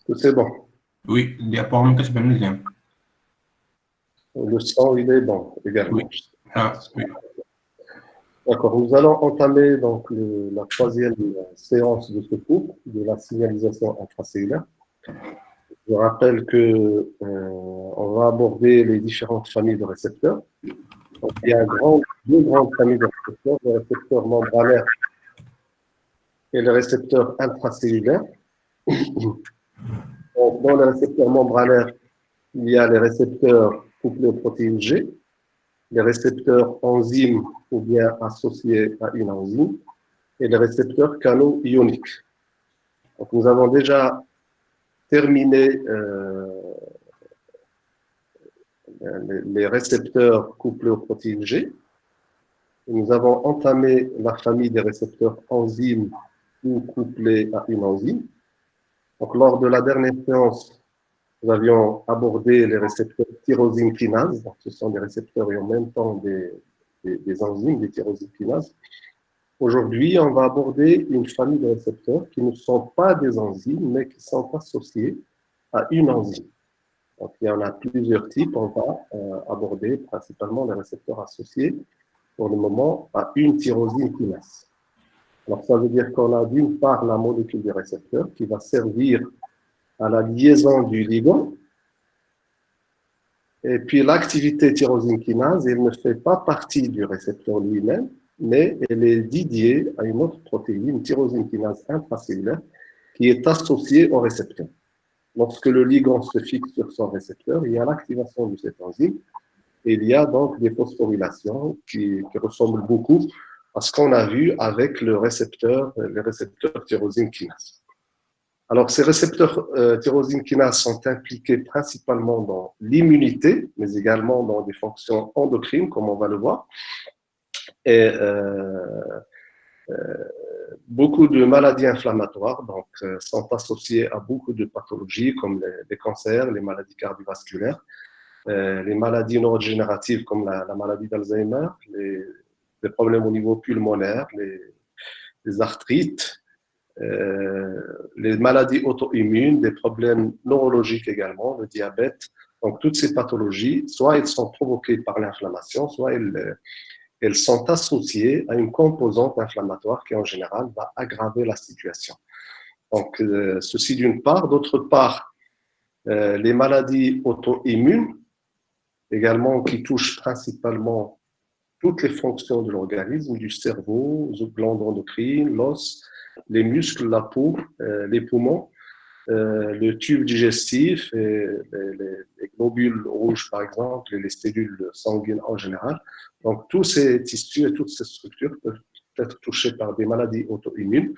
que c'est bon. Oui, apparemment que c'est pas bien. Le son, il est bon Oui. également. Ah, oui. D'accord, nous allons entamer donc la troisième séance de ce cours de la signalisation intracellulaire. Je rappelle que on va aborder les différentes familles de récepteurs. Donc, il y a deux grandes familles de récepteurs, les récepteurs membranaires et les récepteurs intracellulaires. Donc, dans les récepteurs membranaires, il y a les récepteurs couplés aux protéines G, les récepteurs enzymes ou bien associés à une enzyme, et les récepteurs canaux ioniques. Donc, nous avons déjà terminé les récepteurs couplés aux protéines G. Nous avons entamé la famille des récepteurs enzymes ou couplés à une enzyme. Donc, lors de la dernière séance, nous avions abordé les récepteurs tyrosine kinase. Donc, ce sont des récepteurs et en même temps des enzymes, des tyrosine kinases. Aujourd'hui, on va aborder une famille de récepteurs qui ne sont pas des enzymes, mais qui sont associés à une enzyme. Donc, il y en a plusieurs types. On va aborder principalement les récepteurs associés pour le moment à une tyrosine kinase. Alors, ça veut dire qu'on a d'une part la molécule du récepteur qui va servir à la liaison du ligand. Et puis, l'activité tyrosine kinase, elle ne fait pas partie du récepteur lui-même, mais elle est dédiée à une autre protéine, tyrosine kinase intracellulaire, qui est associée au récepteur. Lorsque le ligand se fixe sur son récepteur, il y a l'activation de cette enzyme. Et il y a donc des phosphorylations qui ressemblent beaucoup à ce qu'on a vu avec les récepteurs tyrosine kinase. Alors, ces récepteurs tyrosine kinase sont impliqués principalement dans l'immunité, mais également dans des fonctions endocrines, comme on va le voir. Et beaucoup de maladies inflammatoires donc, sont associées à beaucoup de pathologies comme les cancers, les maladies cardiovasculaires, les maladies neurodégénératives comme la maladie d'Alzheimer, les problèmes au niveau pulmonaire, les arthrites, les maladies auto-immunes, des problèmes neurologiques également, le diabète. Donc, toutes ces pathologies, soit elles sont provoquées par l'inflammation, soit elles sont associées à une composante inflammatoire qui, en général, va aggraver la situation. Donc, ceci d'une part. D'autre part, les maladies auto-immunes, également qui touchent principalement toutes les fonctions de l'organisme, du cerveau, aux glandes endocrines, l'os, les muscles, la peau, les poumons, le tube digestif, et les globules rouges par exemple, et les cellules sanguines en général. Donc tous ces tissus et toutes ces structures peuvent être touchés par des maladies auto-immunes,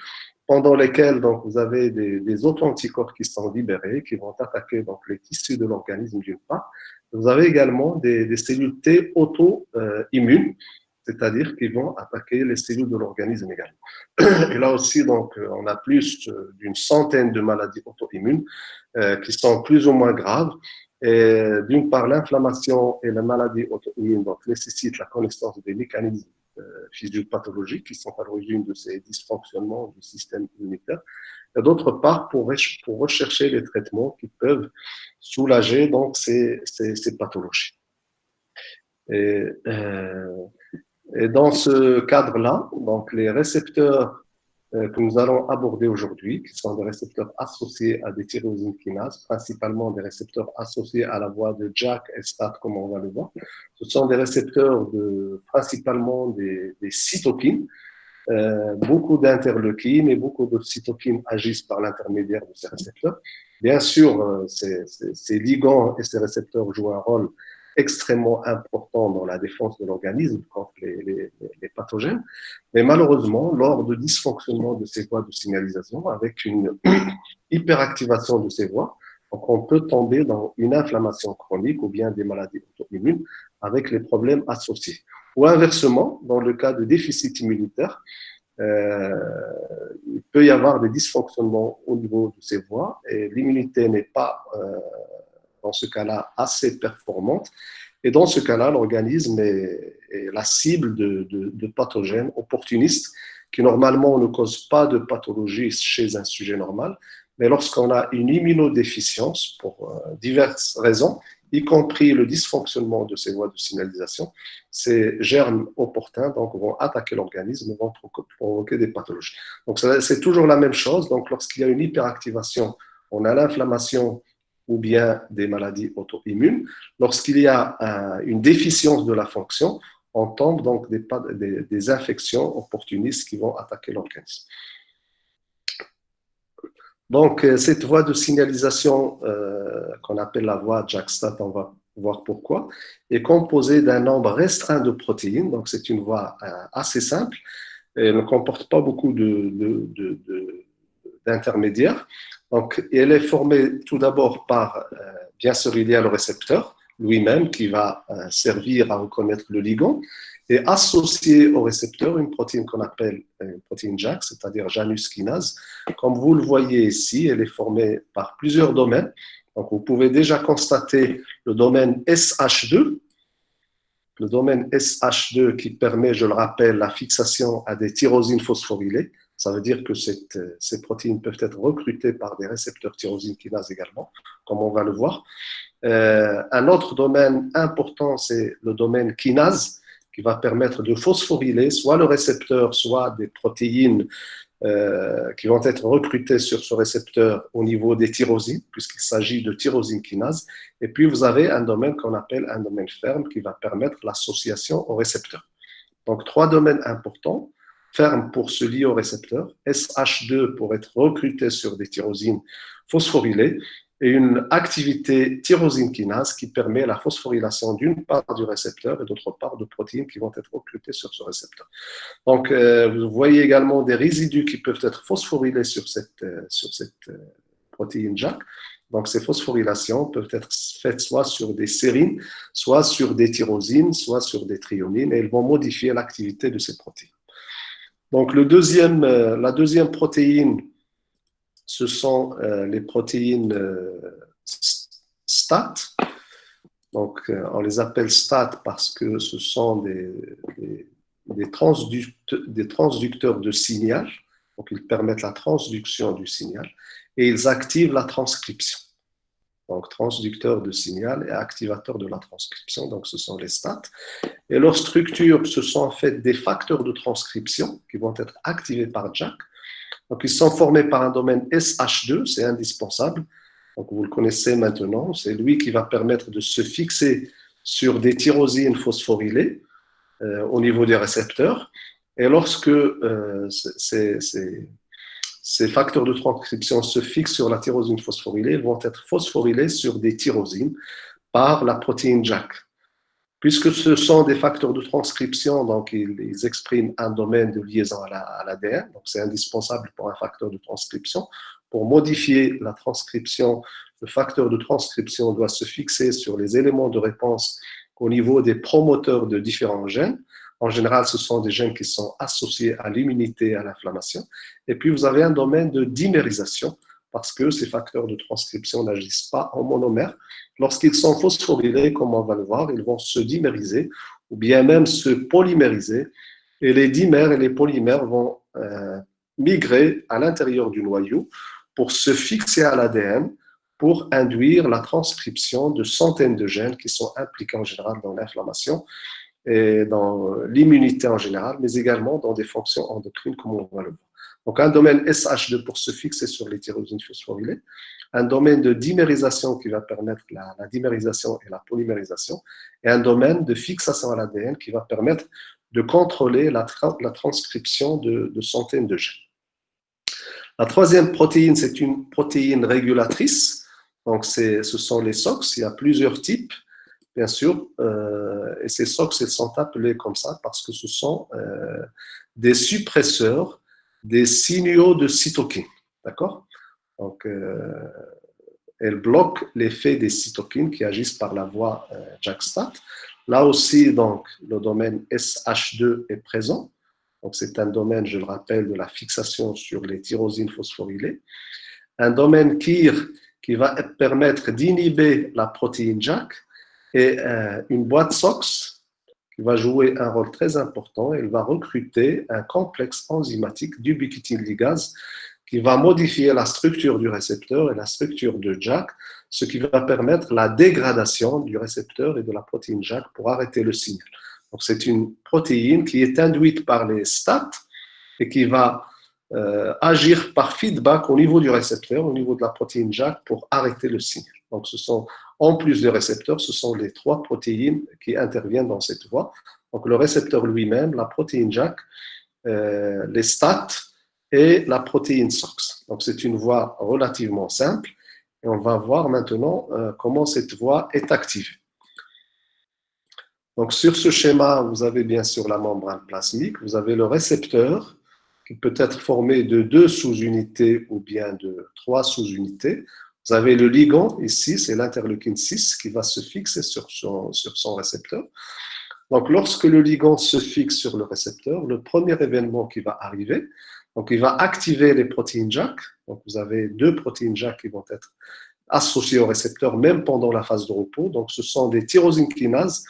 pendant lesquelles donc, vous avez des auto-anticorps qui sont libérés, qui vont attaquer donc, les tissus de l'organisme d'une part. Vous avez également des cellules T auto-immunes, c'est-à-dire qui vont attaquer les cellules de l'organisme également. Et là aussi, donc, on a plus d'une centaine de maladies auto-immunes qui sont plus ou moins graves. Et d'une part, l'inflammation et la maladie auto-immune nécessitent la connaissance des mécanismes physiopathologiques qui sont à l'origine de ces dysfonctionnements du système immunitaire. Et d'autre part, pour rechercher les traitements qui peuvent soulager donc, ces pathologies. Et, et dans ce cadre-là, donc les récepteurs que nous allons aborder aujourd'hui, qui sont des récepteurs associés à des tyrosine kinases, principalement des récepteurs associés à la voie de JAK et STAT, comme on va le voir. Ce sont des récepteurs principalement des cytokines, beaucoup d'interleukines et beaucoup de cytokines agissent par l'intermédiaire de ces récepteurs. Bien sûr, ces ligands et ces récepteurs jouent un rôle extrêmement important dans la défense de l'organisme contre les pathogènes. Mais malheureusement, lors de dysfonctionnement de ces voies de signalisation, avec une hyperactivation de ces voies, donc on peut tomber dans une inflammation chronique ou bien des maladies auto-immunes avec les problèmes associés. Ou inversement, dans le cas de déficit immunitaire, il peut y avoir des dysfonctionnements au niveau de ces voies et l'immunité n'est pas dans ce cas-là assez performante. Et dans ce cas-là, l'organisme est la cible de pathogènes opportunistes qui normalement ne causent pas de pathologie chez un sujet normal, Mais lorsqu'on a une immunodéficience, pour diverses raisons, y compris le dysfonctionnement de ces voies de signalisation, ces germes opportuns donc, vont attaquer l'organisme et vont provoquer des pathologies. Donc, c'est toujours la même chose. Donc, lorsqu'il y a une hyperactivation, on a l'inflammation ou bien des maladies auto-immunes. Lorsqu'il y a une déficience de la fonction, on tombe donc des infections opportunistes qui vont attaquer l'organisme. Donc, cette voie de signalisation qu'on appelle la voie JAK-STAT, on va voir pourquoi, est composée d'un nombre restreint de protéines. Donc, c'est une voie assez simple. Elle ne comporte pas beaucoup d'intermédiaires. Donc, elle est formée tout d'abord par, bien sûr, il y a le récepteur lui-même qui va servir à reconnaître le ligand et associé au récepteur une protéine qu'on appelle une protéine JAK, c'est-à-dire Janus kinase. Comme vous le voyez ici, elle est formée par plusieurs domaines. Donc, vous pouvez déjà constater le domaine SH2, le domaine SH2 qui permet, je le rappelle, la fixation à des tyrosines phosphorylées. Ça veut dire que ces protéines peuvent être recrutées par des récepteurs tyrosine kinase également, comme on va le voir. Un autre domaine important, c'est le domaine kinase, qui va permettre de phosphoryler soit le récepteur, soit des protéines qui vont être recrutées sur ce récepteur au niveau des tyrosines, puisqu'il s'agit de tyrosine kinase. Et puis, vous avez un domaine qu'on appelle un domaine ferme qui va permettre l'association au récepteur. Donc, trois domaines importants. Ferme pour se lier au récepteur, SH2 pour être recruté sur des tyrosines phosphorylées, et une activité tyrosine kinase qui permet la phosphorylation d'une part du récepteur et d'autre part de protéines qui vont être recrutées sur ce récepteur. Donc, vous voyez également des résidus qui peuvent être phosphorylés sur cette protéine JAK. Donc, ces phosphorylations peuvent être faites soit sur des sérines, soit sur des tyrosines, soit sur des thréonines, et elles vont modifier l'activité de ces protéines. Donc, la deuxième protéine, ce sont les protéines STAT. Donc, on les appelle STAT parce que ce sont des transducteurs de signal. Donc, ils permettent la transduction du signal et ils activent la transcription. Donc, transducteurs de signal et activateurs de la transcription. Donc, ce sont les STAT. Et leur structure, ce sont en fait des facteurs de transcription qui vont être activés par JAK. Donc, ils sont formés par un domaine SH2, c'est indispensable. Donc, vous le connaissez maintenant. C'est lui qui va permettre de se fixer sur des tyrosines phosphorylées au niveau des récepteurs. Et lorsque ces facteurs de transcription se fixent sur la tyrosine phosphorylée, ils vont être phosphorylés sur des tyrosines par la protéine JAK. Puisque ce sont des facteurs de transcription, donc ils expriment un domaine de liaison à l'ADN, donc c'est indispensable pour un facteur de transcription. Pour modifier la transcription, le facteur de transcription doit se fixer sur les éléments de réponse au niveau des promoteurs de différents gènes. En général, ce sont des gènes qui sont associés à l'immunité et à l'inflammation. Et puis, vous avez un domaine de dimérisation, parce que ces facteurs de transcription n'agissent pas en monomère. Lorsqu'ils sont phosphorylés, comme on va le voir, ils vont se dimériser ou bien même se polymériser. Et les dimères et les polymères vont migrer à l'intérieur du noyau pour se fixer à l'ADN, pour induire la transcription de centaines de gènes qui sont impliqués en général dans l'inflammation et dans l'immunité en général, mais également dans des fonctions endocrines, comme on va le voir. Donc, un domaine SH2 pour se fixer sur les tyrosines phosphorylées, un domaine de dimérisation qui va permettre la dimérisation et la polymérisation, et un domaine de fixation à l'ADN qui va permettre de contrôler la transcription de centaines de gènes. La troisième protéine, c'est une protéine régulatrice. Donc, ce sont les SOX. Il y a plusieurs types, bien sûr. Et ces SOX, elles sont appelées comme ça parce que ce sont des suppresseurs des signaux de cytokines. D'accord? Donc, elles bloquent l'effet des cytokines qui agissent par la voie JAK-STAT. Là aussi, donc, le domaine SH2 est présent. Donc, c'est un domaine, je le rappelle, de la fixation sur les tyrosines phosphorylées. Un domaine KIR qui va permettre d'inhiber la protéine JAK et une boîte SOX qui va jouer un rôle très important. Elle va recruter un complexe enzymatique d'ubiquitin ligase qui va modifier la structure du récepteur et la structure de JAK, ce qui va permettre la dégradation du récepteur et de la protéine JAK pour arrêter le signal. Donc, c'est une protéine qui est induite par les STAT et qui va agir par feedback au niveau du récepteur, au niveau de la protéine JAK pour arrêter le signal. Donc, ce sont, en plus des récepteurs, ce sont les 3 protéines qui interviennent dans cette voie. Donc, le récepteur lui-même, la protéine JAK, les STAT et la protéine SOX. Donc, c'est une voie relativement simple et on va voir maintenant comment cette voie est activée. Donc, sur ce schéma, vous avez bien sûr la membrane plasmique, vous avez le récepteur qui peut être formé de 2 sous-unités ou bien de 3 sous-unités. Vous avez le ligand ici, c'est l'interleukine 6 qui va se fixer sur son récepteur. Donc, lorsque le ligand se fixe sur le récepteur, le premier événement qui va arriver, donc il va activer les protéines JAK. Donc, vous avez 2 protéines JAK qui vont être associées au récepteur même pendant la phase de repos. Donc, ce sont des tyrosine kinases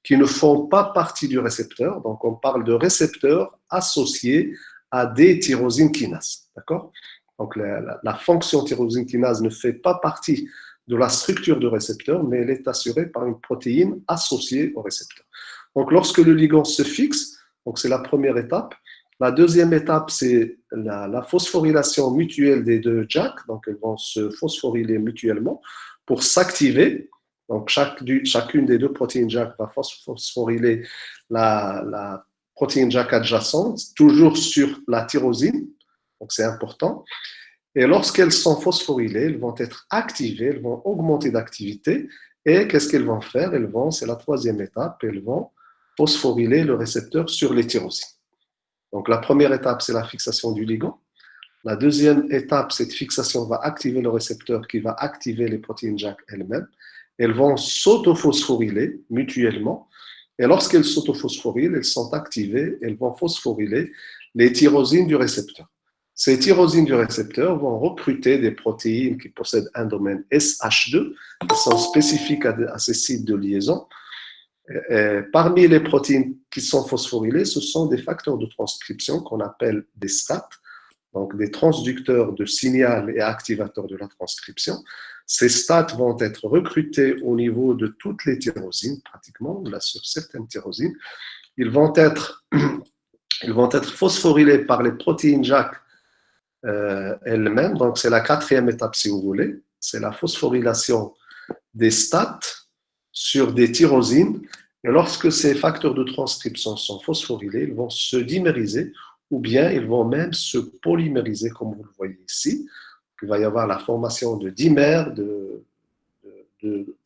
qui ne font pas partie du récepteur. Donc, on parle de récepteurs associés à des tyrosine kinases. D'accord ? Donc, la fonction tyrosine kinase ne fait pas partie de la structure du récepteur, mais elle est assurée par une protéine associée au récepteur. Donc, lorsque le ligand se fixe, donc c'est la première étape. La deuxième étape, c'est la phosphorylation mutuelle des 2 JAK. Donc, elles vont se phosphoryler mutuellement pour s'activer. Donc, chacune des 2 protéines JAK va phosphoryler la protéine JAK adjacente, toujours sur la tyrosine. Donc, c'est important. Et lorsqu'elles sont phosphorylées, elles vont être activées, elles vont augmenter d'activité. Et qu'est-ce qu'elles vont faire? C'est la troisième étape, elles vont phosphoryler le récepteur sur les tyrosines. Donc, la première étape, c'est la fixation du ligand. La deuxième étape, cette fixation va activer le récepteur qui va activer les protéines JAK elles-mêmes. Elles vont s'autophosphoryler mutuellement. Et lorsqu'elles s'autophosphorylent, elles sont activées, elles vont phosphoryler les tyrosines du récepteur. Ces tyrosines du récepteur vont recruter des protéines qui possèdent un domaine SH2, qui sont spécifiques à ces sites de liaison. Et parmi les protéines qui sont phosphorylées, ce sont des facteurs de transcription qu'on appelle des STAT, donc des transducteurs de signal et activateurs de la transcription. Ces STAT vont être recrutés au niveau de toutes les tyrosines, pratiquement, là sur certaines tyrosines. Ils vont être phosphorylés par les protéines JAK elles-mêmes. Donc, c'est la 4e étape, si vous voulez. C'est la phosphorylation des STAT sur des tyrosines. Et lorsque ces facteurs de transcription sont phosphorylés, ils vont se dimériser ou bien ils vont même se polymériser, comme vous le voyez ici. Il va y avoir la formation de dimères, de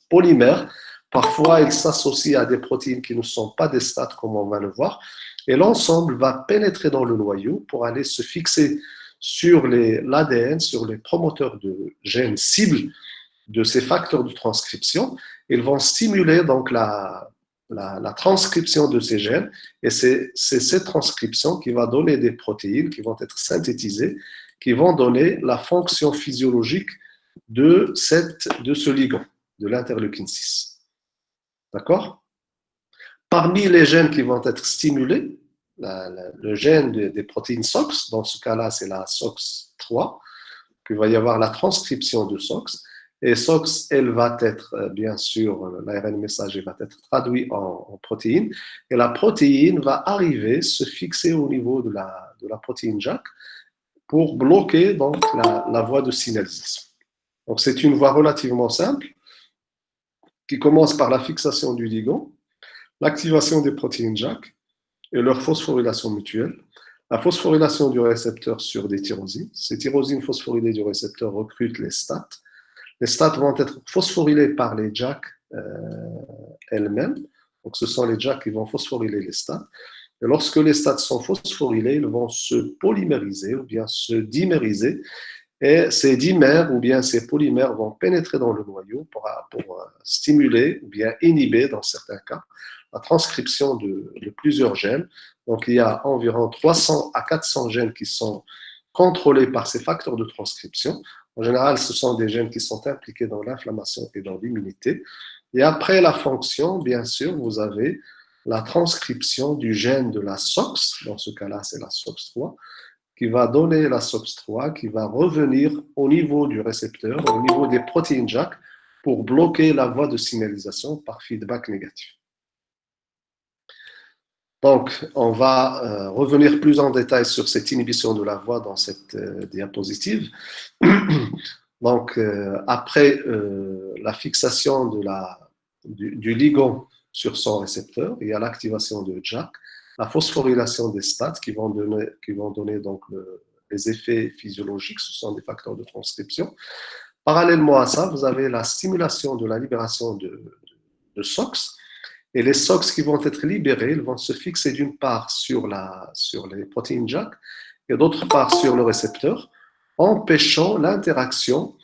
polymères. Parfois, ils s'associent à des protéines qui ne sont pas des STAT, comme on va le voir. Et l'ensemble va pénétrer dans le noyau pour aller se fixer sur l'ADN, sur les promoteurs de gènes cibles de ces facteurs de transcription. Ils vont stimuler donc la transcription de ces gènes, et c'est cette transcription qui va donner des protéines qui vont être synthétisées, qui vont donner la fonction physiologique de ce ligand, de l'interleukine 6. D'accord? Parmi les gènes qui vont être stimulés, le gène des protéines SOX, dans ce cas-là, c'est la SOX3, qu'il va y avoir la transcription de SOX. Et SOX, elle va être, bien sûr, l'ARN messager va être traduit en protéine. Et la protéine va arriver, se fixer au niveau de la protéine JAK pour bloquer donc la voie de signalisation. Donc, c'est une voie relativement simple qui commence par la fixation du ligand, l'activation des protéines JAK et leur phosphorylation mutuelle, la phosphorylation du récepteur sur des tyrosines. Ces tyrosines phosphorylées du récepteur recrutent les STAT. Les STAT vont être phosphorylés par les JAK elles-mêmes. Donc, ce sont les JAK qui vont phosphoryler les STAT. Et lorsque les STAT sont phosphorylés, ils vont se polymériser ou bien se dimériser. Et ces dimères ou bien ces polymères vont pénétrer dans le noyau pour stimuler ou bien inhiber, dans certains cas, la transcription de plusieurs gènes. Donc, il y a environ 300 à 400 gènes qui sont contrôlés par ces facteurs de transcription. En général, ce sont des gènes qui sont impliqués dans l'inflammation et dans l'immunité. Et après la fonction, bien sûr, vous avez la transcription du gène de la SOX. Dans ce cas-là, c'est la SOX3. qui va donner la SOX3, qui va revenir au niveau du récepteur, au niveau des protéines JAK, pour bloquer la voie de signalisation par feedback négatif. Donc, on va revenir plus en détail sur cette inhibition de la voie dans cette diapositive. Donc, après la fixation du ligand sur son récepteur, il y a l'activation de JAK, la phosphorylation des STAT qui vont donner donc les effets physiologiques, ce sont des facteurs de transcription. Parallèlement à ça, vous avez la stimulation de la libération de SOX. Et les SOX qui vont être libérés, ils vont se fixer d'une part sur les protéines JAK et d'autre part sur le récepteur, empêchant l'interaction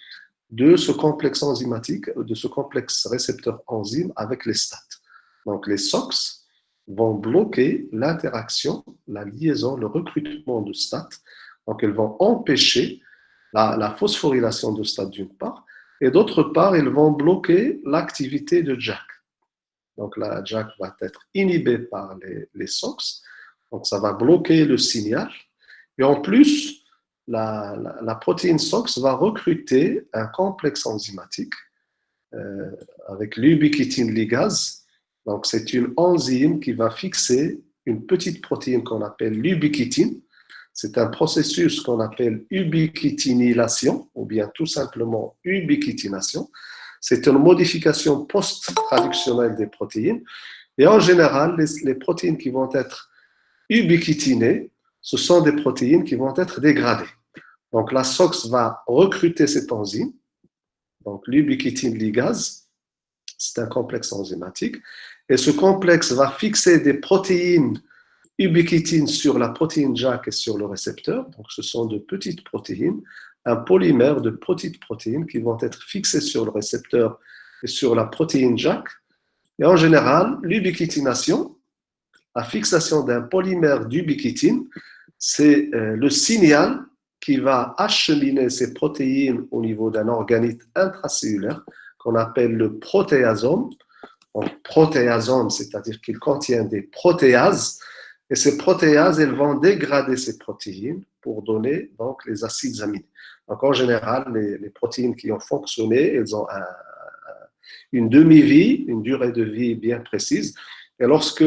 de ce complexe enzymatique, de ce complexe récepteur-enzyme avec les STAT. Donc les SOX vont bloquer l'interaction, la liaison, le recrutement de STAT. Donc elles vont empêcher la phosphorylation de STAT d'une part, et d'autre part, elles vont bloquer l'activité de JAK. Donc la JAK va être inhibée par les SOX, donc ça va bloquer le signal. Et en plus, la protéine SOX va recruter un complexe enzymatique avec l'ubiquitine ligase. Donc c'est une enzyme qui va fixer une petite protéine qu'on appelle l'ubiquitine. C'est un processus qu'on appelle ubiquitinylation, ou bien tout simplement ubiquitination. C'est une modification post-traductionnelle des protéines. Et en général, les protéines qui vont être ubiquitinées, ce sont des protéines qui vont être dégradées. Donc la SOX va recruter cette enzyme, donc l'ubiquitine ligase, c'est un complexe enzymatique, et ce complexe va fixer des protéines ubiquitines sur la protéine JAK et sur le récepteur. Donc ce sont de petites protéines, un polymère de petites protéines qui vont être fixées sur le récepteur et sur la protéine JAK. Et en général, l'ubiquitination, la fixation d'un polymère d'ubiquitine, c'est le signal qui va acheminer ces protéines au niveau d'un organite intracellulaire qu'on appelle le protéasome. Donc, protéasome, c'est-à-dire qu'il contient des protéases, et ces protéases, elles vont dégrader ces protéines pour donner donc les acides aminés. Donc, en général, les protéines qui ont fonctionné, elles ont une demi-vie, une durée de vie bien précise. Et lorsque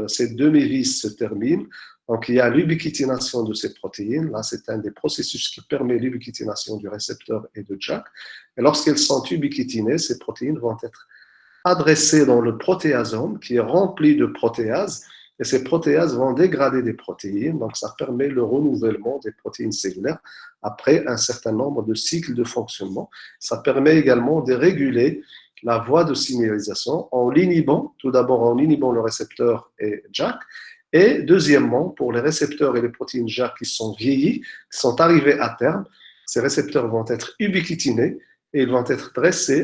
cette demi-vie se termine, donc il y a l'ubiquitination de ces protéines. Là, c'est un des processus qui permet l'ubiquitination du récepteur et de JAK. Et lorsqu'elles sont ubiquitinées, ces protéines vont être adressées dans le protéasome qui est rempli de protéases. Et ces protéases vont dégrader des protéines, donc ça permet le renouvellement des protéines cellulaires après un certain nombre de cycles de fonctionnement. Ça permet également de réguler la voie de signalisation en l'inhibant, tout d'abord en inhibant le récepteur et JAK, et deuxièmement, pour les récepteurs et les protéines JAK qui sont vieillis, qui sont arrivés à terme, ces récepteurs vont être ubiquitinés et ils vont être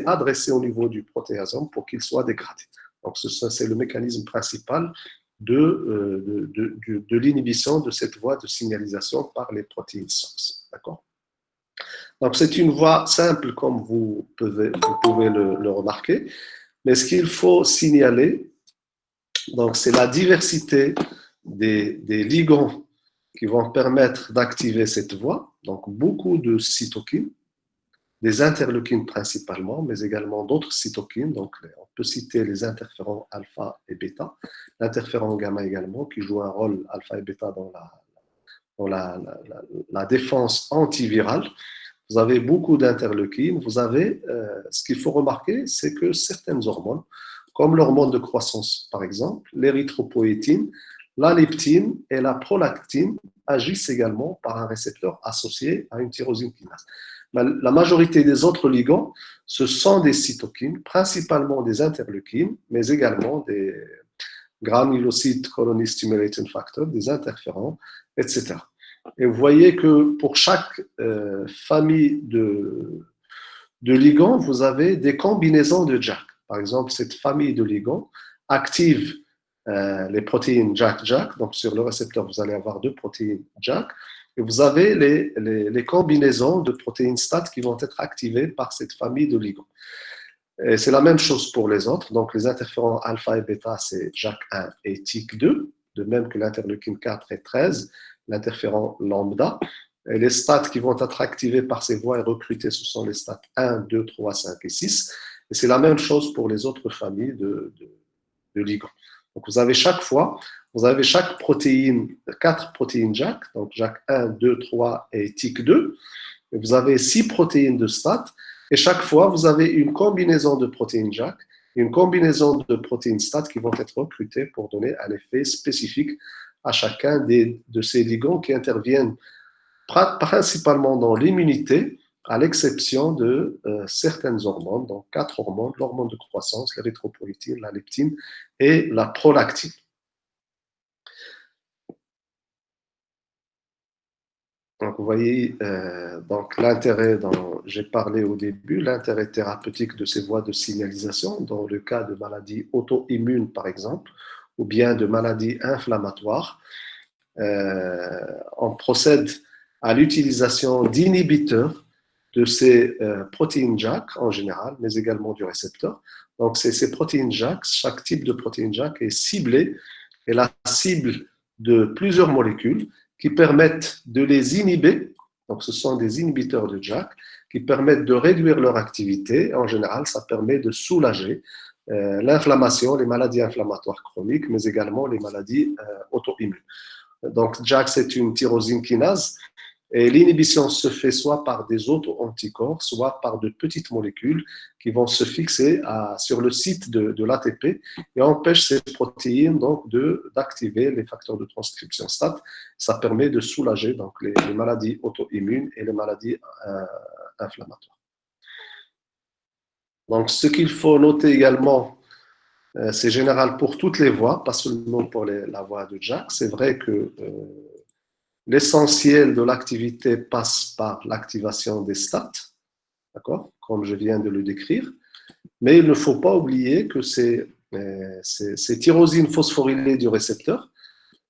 adressés au niveau du protéasome pour qu'ils soient dégradés. Donc c'est le mécanisme principal de l'inhibition de cette voie de signalisation par les protéines SOX. D'accord ? Donc, c'est une voie simple, comme vous pouvez le remarquer. Mais ce qu'il faut signaler, donc, c'est la diversité des ligands qui vont permettre d'activer cette voie. Donc, beaucoup de cytokines, des interleukines principalement, mais également d'autres cytokines. Donc, on peut citer les interférons alpha et bêta, l'interféron gamma également, qui joue un rôle alpha et bêta dans la défense antivirale. Vous avez beaucoup d'interleukines. Vous avez, ce qu'il faut remarquer, c'est que certaines hormones, comme l'hormone de croissance par exemple, l'érythropoïétine, la leptine et la prolactine agissent également par un récepteur associé à une tyrosine kinase. La majorité des autres ligands, ce sont des cytokines, principalement des interleukines, mais également des granulocytes colony stimulating factors, des interférons, etc. Et vous voyez que pour chaque famille de ligands, vous avez des combinaisons de JAK. Par exemple, cette famille de ligands active les protéines JAK-JAK. Donc, sur le récepteur, vous allez avoir deux protéines JAK. Et vous avez les combinaisons de protéines STAT qui vont être activées par cette famille de ligands. C'est la même chose pour les autres. Donc, les interférons alpha et bêta, c'est JAK1 et TYK2. de même que l'interleukine 4 et 13, l'interféron lambda. Et les stades qui vont être activés par ces voies et recrutés, ce sont les stades 1, 2, 3, 5 et 6. Et c'est la même chose pour les autres familles de ligands. Donc, vous avez chaque protéine, 4 protéines JAK, donc JAK 1, 2, 3 et TYK2. Et vous avez 6 protéines de STAT. Et chaque fois, vous avez une combinaison de protéines JAK et une combinaison de protéines STAT qui vont être recrutées pour donner un effet spécifique à chacun de ces ligands qui interviennent principalement dans l'immunité, à l'exception de certaines hormones, donc 4 hormones, l'hormone de croissance, l'érythropoïétine, la leptine et la prolactine. Donc, vous voyez, donc l'intérêt, j'ai parlé au début, l'intérêt thérapeutique de ces voies de signalisation, dans le cas de maladies auto-immunes, par exemple, ou bien de maladies inflammatoires, on procède à l'utilisation d'inhibiteurs de ces protéines JAK en général, mais également du récepteur. Donc, ces protéines JAK, chaque type de protéine JAK est ciblé, et la cible de plusieurs molécules qui permettent de les inhiber. Donc, ce sont des inhibiteurs de JAK qui permettent de réduire leur activité. En général, ça permet de soulager l'inflammation, les maladies inflammatoires chroniques, mais également les maladies auto-immunes. Donc, JAK, c'est une tyrosine kinase. Et l'inhibition se fait soit par des auto-anticorps, soit par de petites molécules qui vont se fixer sur le site de l'ATP et empêchent ces protéines donc d'activer les facteurs de transcription STAT. Ça permet de soulager donc les maladies auto-immunes et les maladies inflammatoires. Donc, ce qu'il faut noter également, c'est général pour toutes les voies, pas seulement pour la voie de JAK. C'est vrai que l'essentiel de l'activité passe par l'activation des STAT, d'accord, comme je viens de le décrire, mais il ne faut pas oublier que ces tyrosines phosphorylées du récepteur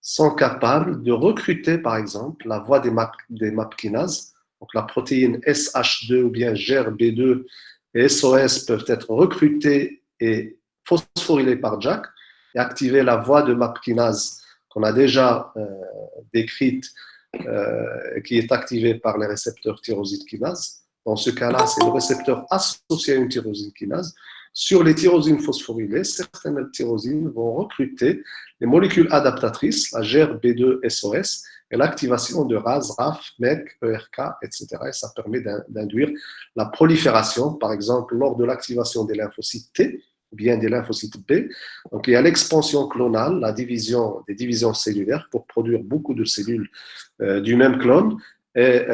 sont capables de recruter, par exemple, la voie des MAP kinases, donc la protéine SH2 ou bien GERB2 et SOS peuvent être recrutées et phosphorylées par JAK et activer la voie de MAP kinase qu'on a déjà décrite, qui est activée par les récepteurs tyrosine kinase. Dans ce cas-là, c'est le récepteur associé à une tyrosine kinase. Sur les tyrosines phosphorylées, certaines tyrosines vont recruter les molécules adaptatrices, la GERB2-SOS, et l'activation de RAS, RAF, MEK, ERK, etc. Et ça permet d'induire la prolifération, par exemple, lors de l'activation des lymphocytes T, ou bien des lymphocytes B. Donc, il y a l'expansion clonale, des divisions cellulaires pour produire beaucoup de cellules du même clone. Et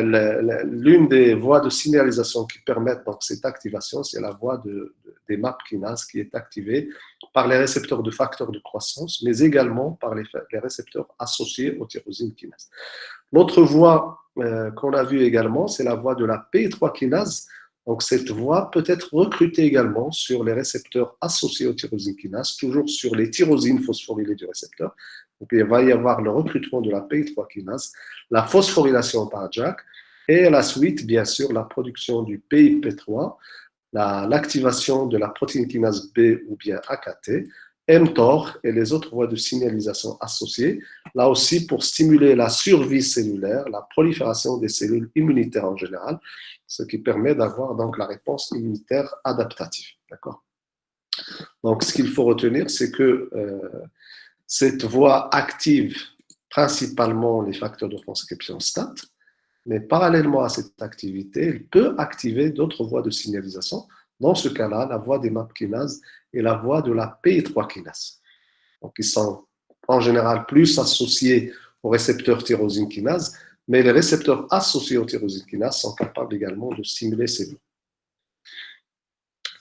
l'une des voies de signalisation qui permettent donc cette activation, c'est la voie des MAP kinases qui est activée par les récepteurs de facteurs de croissance, mais également par les récepteurs associés aux tyrosines kinases. L'autre voie qu'on a vue également, c'est la voie de la PI3 kinase. Donc, cette voie peut être recrutée également sur les récepteurs associés aux tyrosines kinases, toujours sur les tyrosines phosphorylées du récepteur. Donc, il va y avoir le recrutement de la PI3 kinase, la phosphorylation par JAK, et à la suite, bien sûr, la production du PIP3, l'activation de la protéine kinase B ou bien AKT, mTOR et les autres voies de signalisation associées, là aussi pour stimuler la survie cellulaire, la prolifération des cellules immunitaires en général, ce qui permet d'avoir donc la réponse immunitaire adaptative. D'accord ? Donc, ce qu'il faut retenir, c'est que cette voie active principalement les facteurs de transcription STAT, mais parallèlement à cette activité, elle peut activer d'autres voies de signalisation. Dans ce cas-là, la voie des MAP kinases et la voie de la PI3 kinase. Donc, ils sont en général plus associés aux récepteurs tyrosine kinase, mais les récepteurs associés aux tyrosine kinase sont capables également de stimuler ces voies.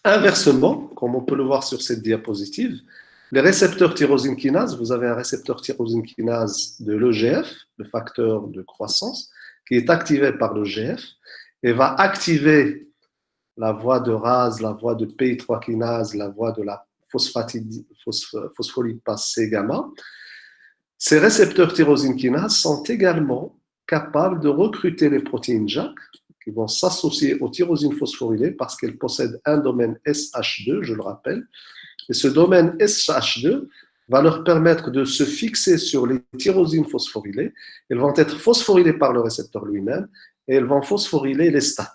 Inversement, comme on peut le voir sur cette diapositive, les récepteurs tyrosine kinase, vous avez un récepteur tyrosine kinase de l'EGF, le facteur de croissance, qui est activé par l'EGF et va activer la voie de RAS, la voie de PI3 kinase, la voie de la phospholipase C-gamma. Ces récepteurs tyrosine kinase sont également capables de recruter les protéines JAK qui vont s'associer aux tyrosines phosphorylées parce qu'elles possèdent un domaine SH2, je le rappelle. Et ce domaine SH2 va leur permettre de se fixer sur les tyrosines phosphorylées. Elles vont être phosphorylées par le récepteur lui-même et elles vont phosphoryler les STAT.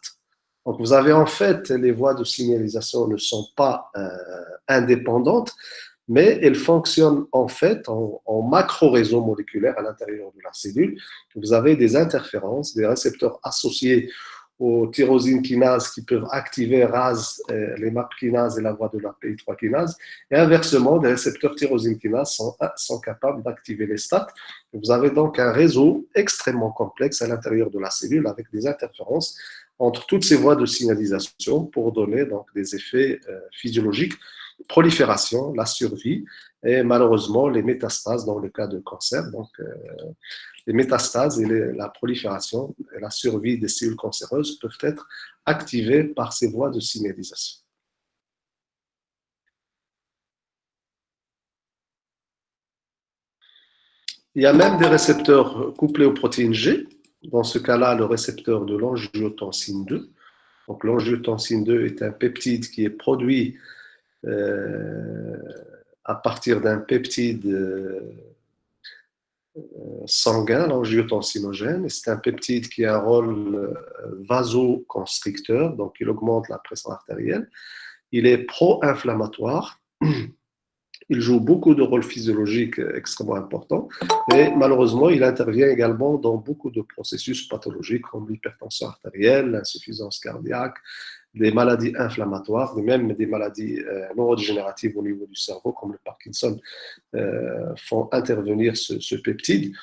Donc, vous avez en fait, les voies de signalisation ne sont pas indépendantes, mais elles fonctionnent en fait en macro-réseau moléculaire à l'intérieur de la cellule. Vous avez des interférences, des récepteurs associés aux tyrosines kinases qui peuvent activer RAS, les MAP kinases et la voie de la PI3 kinase, et inversement, des récepteurs tyrosine kinases sont capables d'activer les STAT. Vous avez donc un réseau extrêmement complexe à l'intérieur de la cellule avec des interférences entre toutes ces voies de signalisation pour donner donc des effets physiologiques, prolifération, la survie et malheureusement les métastases dans le cas de cancer. Donc, les métastases et la prolifération et la survie des cellules cancéreuses peuvent être activées par ces voies de signalisation. Il y a même des récepteurs couplés aux protéines G. Dans ce cas-là, le récepteur de l'angiotensine 2. Donc, l'angiotensine 2 est un peptide qui est produit à partir d'un peptide sanguin, l'angiotensinogène. C'est un peptide qui a un rôle vasoconstricteur, donc il augmente la pression artérielle. Il est pro-inflammatoire. Il joue beaucoup de rôles physiologiques extrêmement importants. Et malheureusement, il intervient également dans beaucoup de processus pathologiques comme l'hypertension artérielle, l'insuffisance cardiaque, des maladies inflammatoires, même des maladies neurodégénératives au niveau du cerveau, comme le Parkinson, font intervenir ce peptide.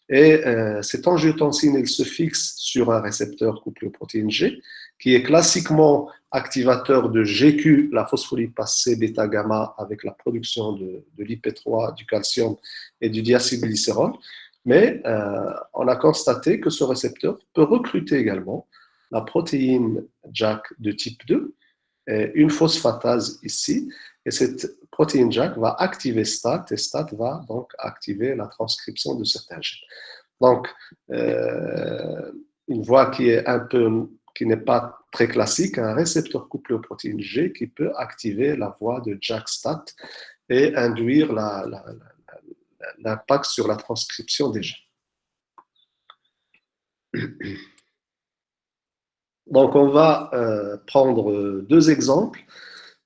Et cette angiotensine, elle se fixe sur un récepteur couplé aux protéines G, qui est classiquement activateur de GQ, la phospholipase C bêta-gamma, avec la production de l'IP3, du calcium et du diacylglycérol. Mais on a constaté que ce récepteur peut recruter également la protéine JAK de type 2, et une phosphatase ici, et cette protéine JAK va activer STAT, et STAT va donc activer la transcription de certains gènes. Donc, une voie qui n'est pas très classique, un récepteur couplé aux protéines G qui peut activer la voie de JAK-STAT et induire l'impact sur la transcription des gènes. Donc, on va prendre deux exemples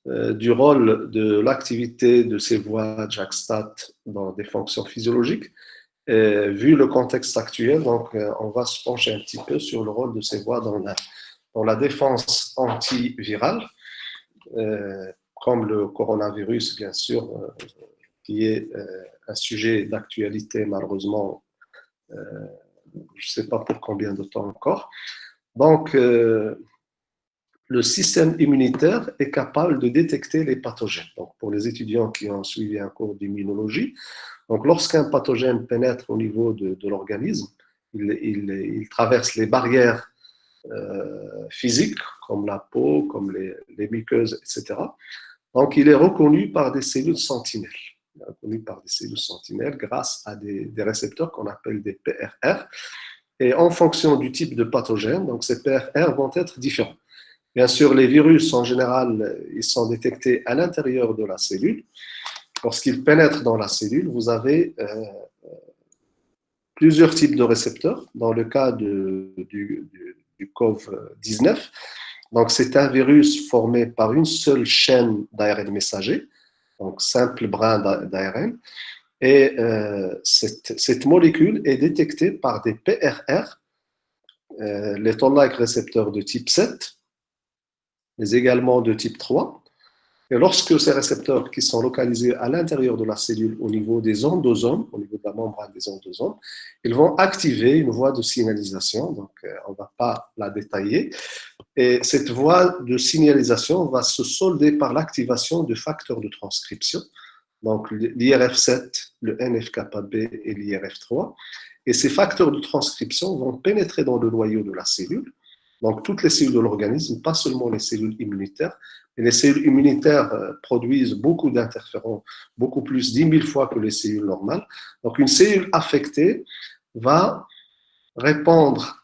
du rôle de l'activité de ces voies JAK-STAT dans des fonctions physiologiques. Et, vu le contexte actuel, donc, on va se pencher un petit peu sur le rôle de ces voies dans la défense antivirale, comme le coronavirus, bien sûr, qui est un sujet d'actualité, malheureusement, je ne sais pas pour combien de temps encore. Donc, le système immunitaire est capable de détecter les pathogènes. Donc, pour les étudiants qui ont suivi un cours d'immunologie, donc lorsqu'un pathogène pénètre au niveau de l'organisme, il traverse les barrières physiques, comme la peau, comme les muqueuses, etc. Donc, il est reconnu par des cellules sentinelles. Il est reconnu par des cellules sentinelles grâce à des récepteurs qu'on appelle des PRR. Et en fonction du type de pathogène, donc ces PRR vont être différents. Bien sûr, les virus, en général, ils sont détectés à l'intérieur de la cellule. Lorsqu'ils pénètrent dans la cellule, vous avez plusieurs types de récepteurs. Dans le cas du COVID-19, donc c'est un virus formé par une seule chaîne d'ARN messager, donc simple brin d'ARN. Et cette molécule est détectée par des PRR, les toll-like récepteurs de type 7, mais également de type 3. Et lorsque ces récepteurs qui sont localisés à l'intérieur de la cellule au niveau des endosomes, au niveau de la membrane des endosomes, ils vont activer une voie de signalisation, donc on ne va pas la détailler. Et cette voie de signalisation va se solder par l'activation de facteurs de transcription, donc l'IRF7, le NF-κB et l'IRF3. Et ces facteurs de transcription vont pénétrer dans le noyau de la cellule, donc toutes les cellules de l'organisme, pas seulement les cellules immunitaires. Et les cellules immunitaires produisent beaucoup d'interférons, beaucoup plus, 10 000 fois que les cellules normales. Donc une cellule affectée va répondre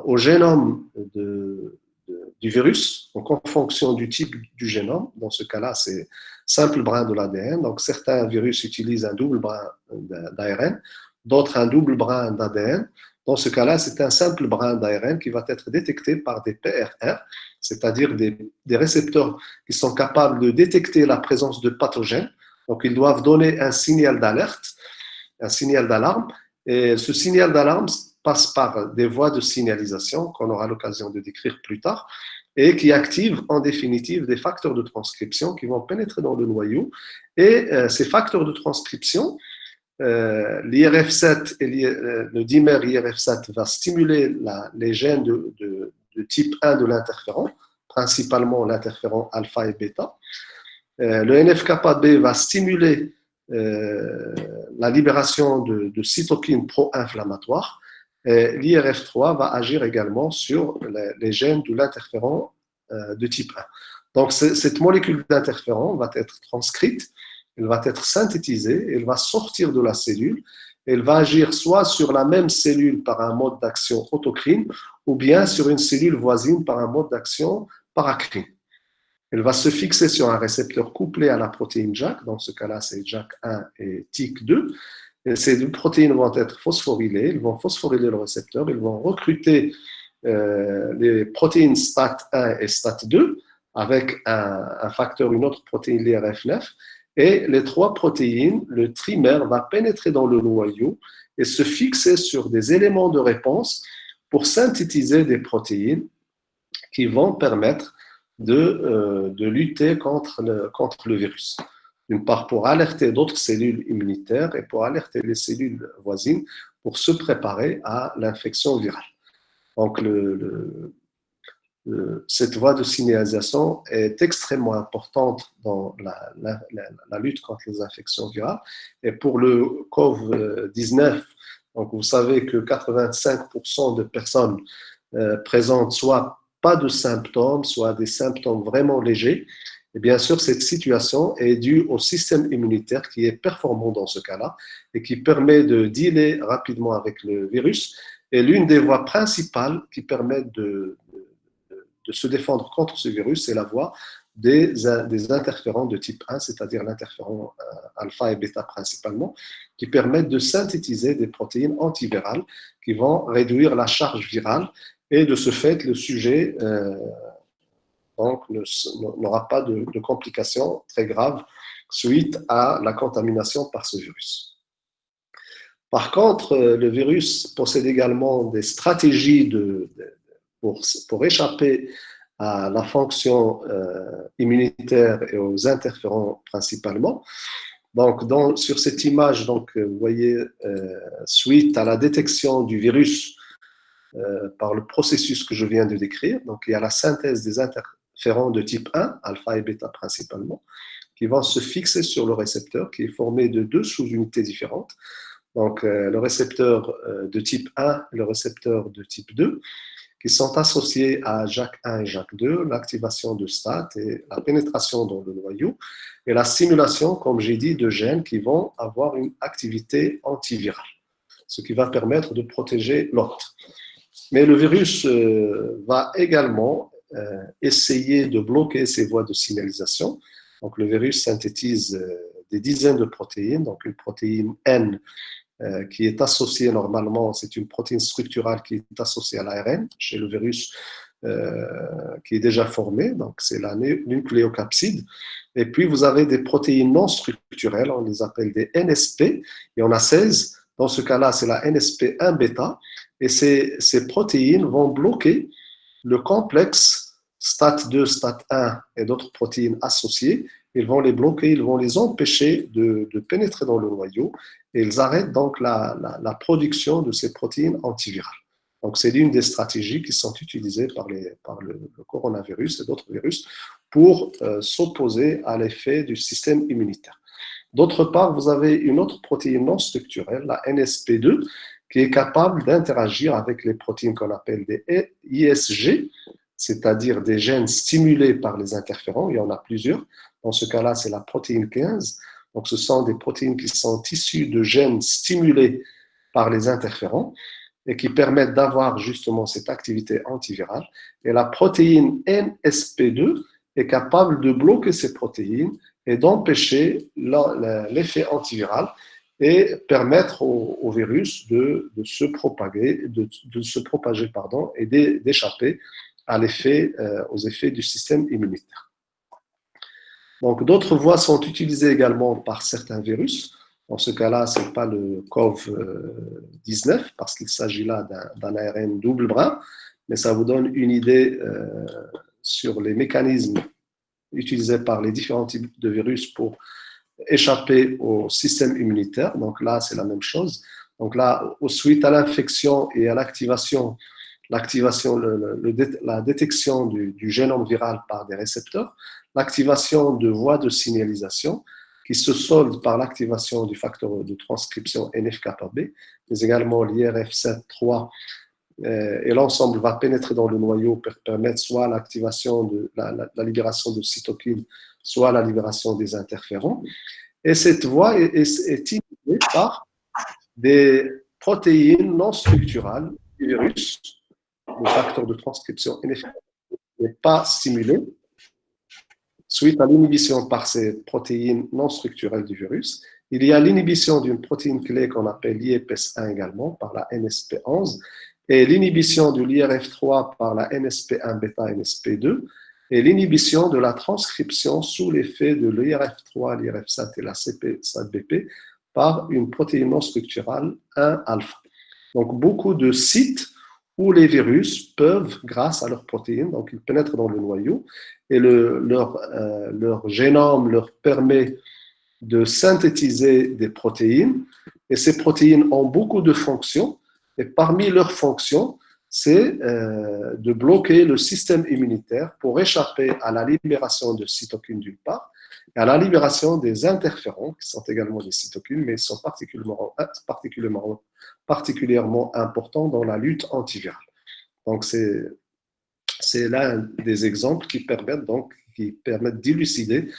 au génome de du virus, donc en fonction du type du génome. Dans ce cas-là, c'est simple brin de l'ADN. Donc, certains virus utilisent un double brin d'ARN, d'autres un double brin d'ADN. Dans ce cas-là, c'est un simple brin d'ARN qui va être détecté par des PRR, c'est-à-dire des récepteurs qui sont capables de détecter la présence de pathogènes. Donc, ils doivent donner un signal d'alerte, un signal d'alarme. Et ce signal d'alarme passe par des voies de signalisation qu'on aura l'occasion de décrire plus tard et qui activent en définitive des facteurs de transcription qui vont pénétrer dans le noyau. Et ces facteurs de transcription, l'IRF7 et le dimère IRF7 va stimuler les gènes de type 1 de l'interféron, principalement l'interféron alpha et bêta. Le NF-κB va stimuler la libération de cytokines pro-inflammatoires. L'IRF3 va agir également sur les gènes de l'interféron de type 1. Donc, cette molécule d'interféron va être transcrite, elle va être synthétisée, elle va sortir de la cellule, elle va agir soit sur la même cellule par un mode d'action autocrine, ou bien sur une cellule voisine par un mode d'action paracrine. Elle va se fixer sur un récepteur couplé à la protéine JAK, dans ce cas-là, c'est JAK1 et TIC2. Et ces deux protéines vont être phosphorylées, ils vont phosphoryler le récepteur, ils vont recruter les protéines STAT1 et STAT2 avec un facteur, une autre protéine, l'IRF9. Et les trois protéines, le trimère va pénétrer dans le noyau et se fixer sur des éléments de réponse pour synthétiser des protéines qui vont permettre de lutter contre le virus. D'une part, pour alerter d'autres cellules immunitaires et pour alerter les cellules voisines pour se préparer à l'infection virale. Donc, cette voie de signalisation est extrêmement importante dans la lutte contre les infections virales. Et pour le COVID-19, donc vous savez que 85% de personnes présentent soit pas de symptômes, soit des symptômes vraiment légers. Et bien sûr, cette situation est due au système immunitaire qui est performant dans ce cas-là et qui permet de dealer rapidement avec le virus. Et l'une des voies principales qui permettent de se défendre contre ce virus, c'est la voie des interférons de type 1, c'est-à-dire l'interféron alpha et bêta principalement, qui permettent de synthétiser des protéines antivirales qui vont réduire la charge virale. Et de ce fait, le sujet n'aura pas de complications très graves suite à la contamination par ce virus. Par contre, le virus possède également des stratégies pour échapper à la fonction immunitaire et aux interférons principalement. Donc, sur cette image, donc, vous voyez, suite à la détection du virus par le processus que je viens de décrire, donc il y a la synthèse des interférons de type 1, alpha et bêta principalement, qui vont se fixer sur le récepteur qui est formé de deux sous-unités différentes. Donc, le récepteur de type 1 et le récepteur de type 2, qui sont associés à JAK1 et JAK2, l'activation de STAT et la pénétration dans le noyau, et la stimulation, comme j'ai dit, de gènes qui vont avoir une activité antivirale, ce qui va permettre de protéger l'hôte. Mais le virus va également essayer de bloquer ces voies de signalisation. Donc, le virus synthétise des dizaines de protéines, donc une protéine N qui est associée normalement, c'est une protéine structurale qui est associée à l'ARN chez le virus qui est déjà formé, donc c'est la nucléocapside. Et puis, vous avez des protéines non structurelles, on les appelle des NSP, et on a 16. Dans ce cas-là, c'est la NSP1-bêta. Et ces protéines vont bloquer le complexe STAT2, STAT1 et d'autres protéines associées. Ils vont les bloquer, ils vont les empêcher de pénétrer dans le noyau et ils arrêtent donc la production de ces protéines antivirales. Donc, c'est l'une des stratégies qui sont utilisées par le coronavirus et d'autres virus pour s'opposer à l'effet du système immunitaire. D'autre part, vous avez une autre protéine non structurelle, la NSP2, qui est capable d'interagir avec les protéines qu'on appelle des ISG, c'est-à-dire des gènes stimulés par les interférons. Il y en a plusieurs. Dans ce cas-là, c'est la protéine 15. Donc, ce sont des protéines qui sont issues de gènes stimulés par les interférons. et qui permettent d'avoir justement cette activité antivirale. Et la protéine NSP2 est capable de bloquer ces protéines et d'empêcher l'effet antiviral et permettre au virus de se propager, et d'échapper aux effets du système immunitaire. Donc, d'autres voies sont utilisées également par certains virus. Dans ce cas-là, ce n'est pas le COVID-19 parce qu'il s'agit là d'un ARN double brin, mais ça vous donne une idée sur les mécanismes utilisés par les différents types de virus pour échapper au système immunitaire. Donc là, c'est la même chose. Donc là, suite à l'infection et à la détection du génome viral par des récepteurs, l'activation de voies de signalisation qui se solde par l'activation du facteur de transcription NF-κB, mais également l'IRF7-3, et l'ensemble va pénétrer dans le noyau pour permettre soit l'activation de la libération de cytokines, soit la libération des interférons. Et cette voie est inhibée par des protéines non structurales du virus. Le facteur de transcription n'est pas stimulé suite à l'inhibition par ces protéines non structurelles du virus. Il y a l'inhibition d'une protéine clé qu'on appelle l'IEPS1 également par la NSP11 et l'inhibition de l'IRF3 par la NSP1 bêta NSP2 et l'inhibition de la transcription sous l'effet de l'IRF3, l'IRF7 et la CP7BP par une protéine non structurale 1-alpha. Donc beaucoup de sites où les virus peuvent, grâce à leurs protéines, donc ils pénètrent dans le noyau et leur génome leur permet de synthétiser des protéines. Et ces protéines ont beaucoup de fonctions. Et parmi leurs fonctions, c'est de bloquer le système immunitaire pour échapper à la libération de cytokines d'une part et à la libération des interférons, qui sont également des cytokines, mais sont particulièrement importants dans la lutte antivirale. Donc, c'est l'un des exemples qui permettent d'élucider.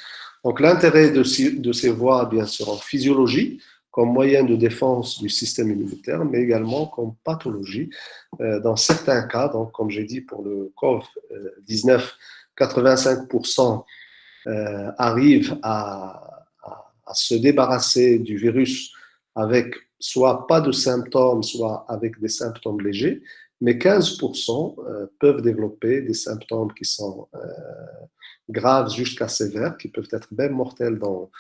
Donc, l'intérêt de ces voies, bien sûr, en physiologie, comme moyen de défense du système immunitaire, mais également comme pathologie. Dans certains cas, donc, comme j'ai dit pour le COVID-19, 85% arrivent à se débarrasser du virus avec soit pas de symptômes, soit avec des symptômes légers, mais 15% peuvent développer des symptômes qui sont graves jusqu'à sévères, qui peuvent être même mortels dans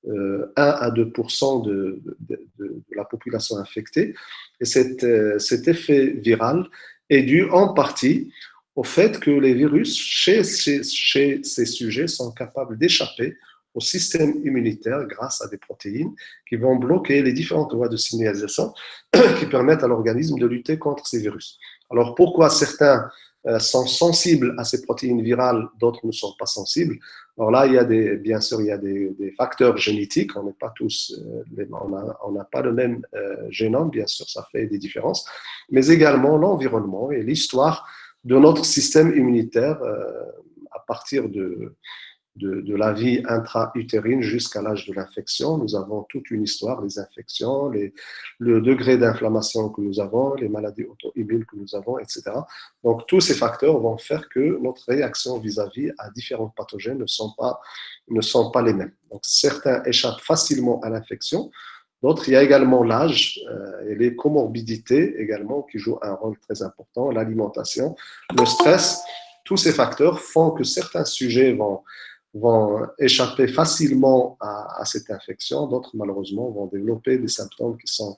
1 à 2% de la population infectée. Et cet effet viral est dû en partie au fait que les virus, chez ces sujets, sont capables d'échapper au système immunitaire grâce à des protéines qui vont bloquer les différentes voies de signalisation qui permettent à l'organisme de lutter contre ces virus. Alors pourquoi certains sont sensibles à ces protéines virales, d'autres ne sont pas sensibles? Alors là, bien sûr, il y a des facteurs génétiques. On n'est pas tous, on n'a pas le même génome, bien sûr, ça fait des différences. Mais également l'environnement et l'histoire de notre système immunitaire à partir de la vie intra-utérine jusqu'à l'âge de l'infection. Nous avons toute une histoire, les infections, le degré d'inflammation que nous avons, les maladies auto-immunes que nous avons, etc. Donc, tous ces facteurs vont faire que notre réaction vis-à-vis à différents pathogènes ne sont pas les mêmes. Donc, certains échappent facilement à l'infection. D'autres, il y a également l'âge et les comorbidités également qui jouent un rôle très important, l'alimentation, le stress. Tous ces facteurs font que certains sujets vont échapper facilement à cette infection. D'autres, malheureusement, vont développer des symptômes qui sont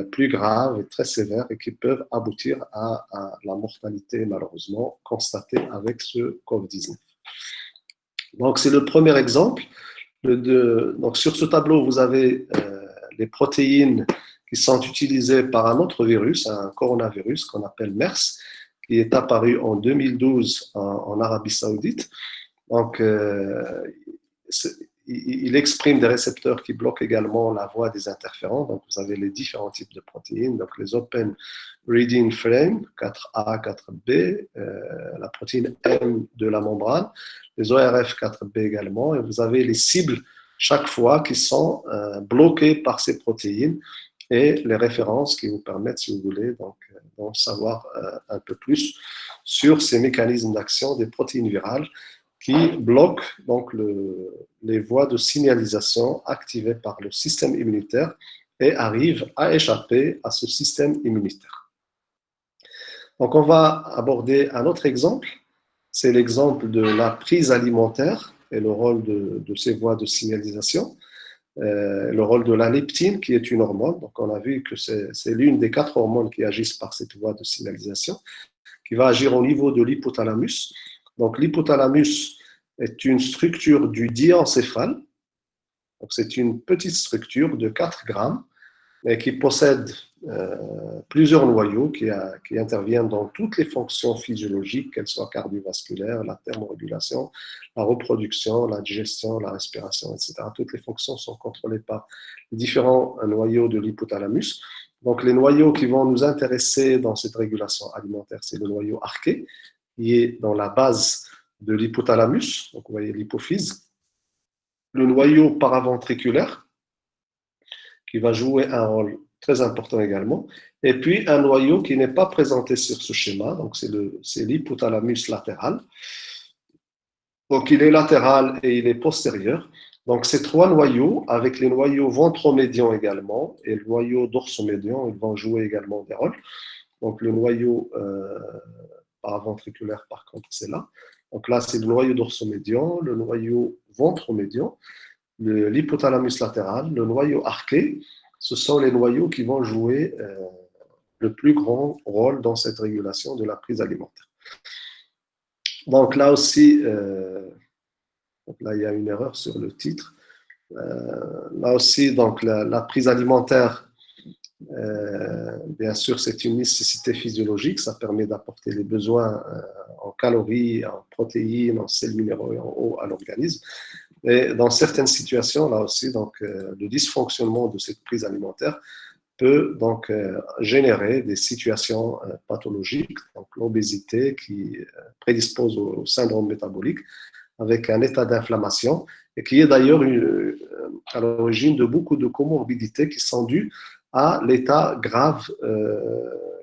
plus graves et très sévères et qui peuvent aboutir à la mortalité, malheureusement, constatée avec ce COVID-19. Donc, c'est le premier exemple. Donc, sur ce tableau, vous avez les protéines qui sont utilisées par un autre virus, un coronavirus qu'on appelle MERS, qui est apparu en 2012 en Arabie Saoudite. Donc, il exprime des récepteurs qui bloquent également la voie des interférents. Donc, vous avez les différents types de protéines. Donc, les Open Reading Frame, 4A, 4B, la protéine M de la membrane, les ORF 4B également. Et vous avez les cibles chaque fois qui sont bloquées par ces protéines. et les références qui vous permettent, si vous voulez, d'en savoir un peu plus sur ces mécanismes d'action des protéines virales qui bloquent donc les voies de signalisation activées par le système immunitaire et arrivent à échapper à ce système immunitaire. Donc, on va aborder un autre exemple, c'est l'exemple de la prise alimentaire et le rôle de ces voies de signalisation. Le rôle de la leptine, qui est une hormone. Donc, on a vu que c'est l'une des 4 hormones qui agissent par cette voie de signalisation, qui va agir au niveau de l'hypothalamus. Donc, l'hypothalamus est une structure du diencéphale. Donc, c'est une petite structure de 4 grammes, mais qui possède plusieurs noyaux qui interviennent dans toutes les fonctions physiologiques, qu'elles soient cardiovasculaires, la thermorégulation, la reproduction, la digestion, la respiration, etc. Toutes les fonctions sont contrôlées par les différents noyaux de l'hypothalamus. Donc, les noyaux qui vont nous intéresser dans cette régulation alimentaire, c'est le noyau arché, qui est dans la base de l'hypothalamus, donc vous voyez l'hypophyse, le noyau paraventriculaire, qui va jouer un rôle très important également, et puis un noyau qui n'est pas présenté sur ce schéma, donc c'est l'hypothalamus latéral. Donc il est latéral et il est postérieur. Donc ces 3 noyaux, avec les noyaux ventromédians également, et le noyau dorsomédian, ils vont jouer également des rôles. Donc le noyau paraventriculaire, par contre, c'est là. Donc là, c'est le noyau dorsomédian, le noyau ventromédian, l'hypothalamus latéral, le noyau arché. Ce sont les noyaux qui vont jouer le plus grand rôle dans cette régulation de la prise alimentaire. Donc là aussi, donc là il y a une erreur sur le titre. Là aussi, donc la prise alimentaire, bien sûr, c'est une nécessité physiologique. Ça permet d'apporter les besoins en calories, en protéines, en sels minéraux et en eau à l'organisme. Et dans certaines situations, là aussi, donc, le dysfonctionnement de cette prise alimentaire peut donc générer des situations pathologiques, donc l'obésité qui prédispose au syndrome métabolique avec un état d'inflammation et qui est d'ailleurs à l'origine de beaucoup de comorbidités qui sont dues à l'état grave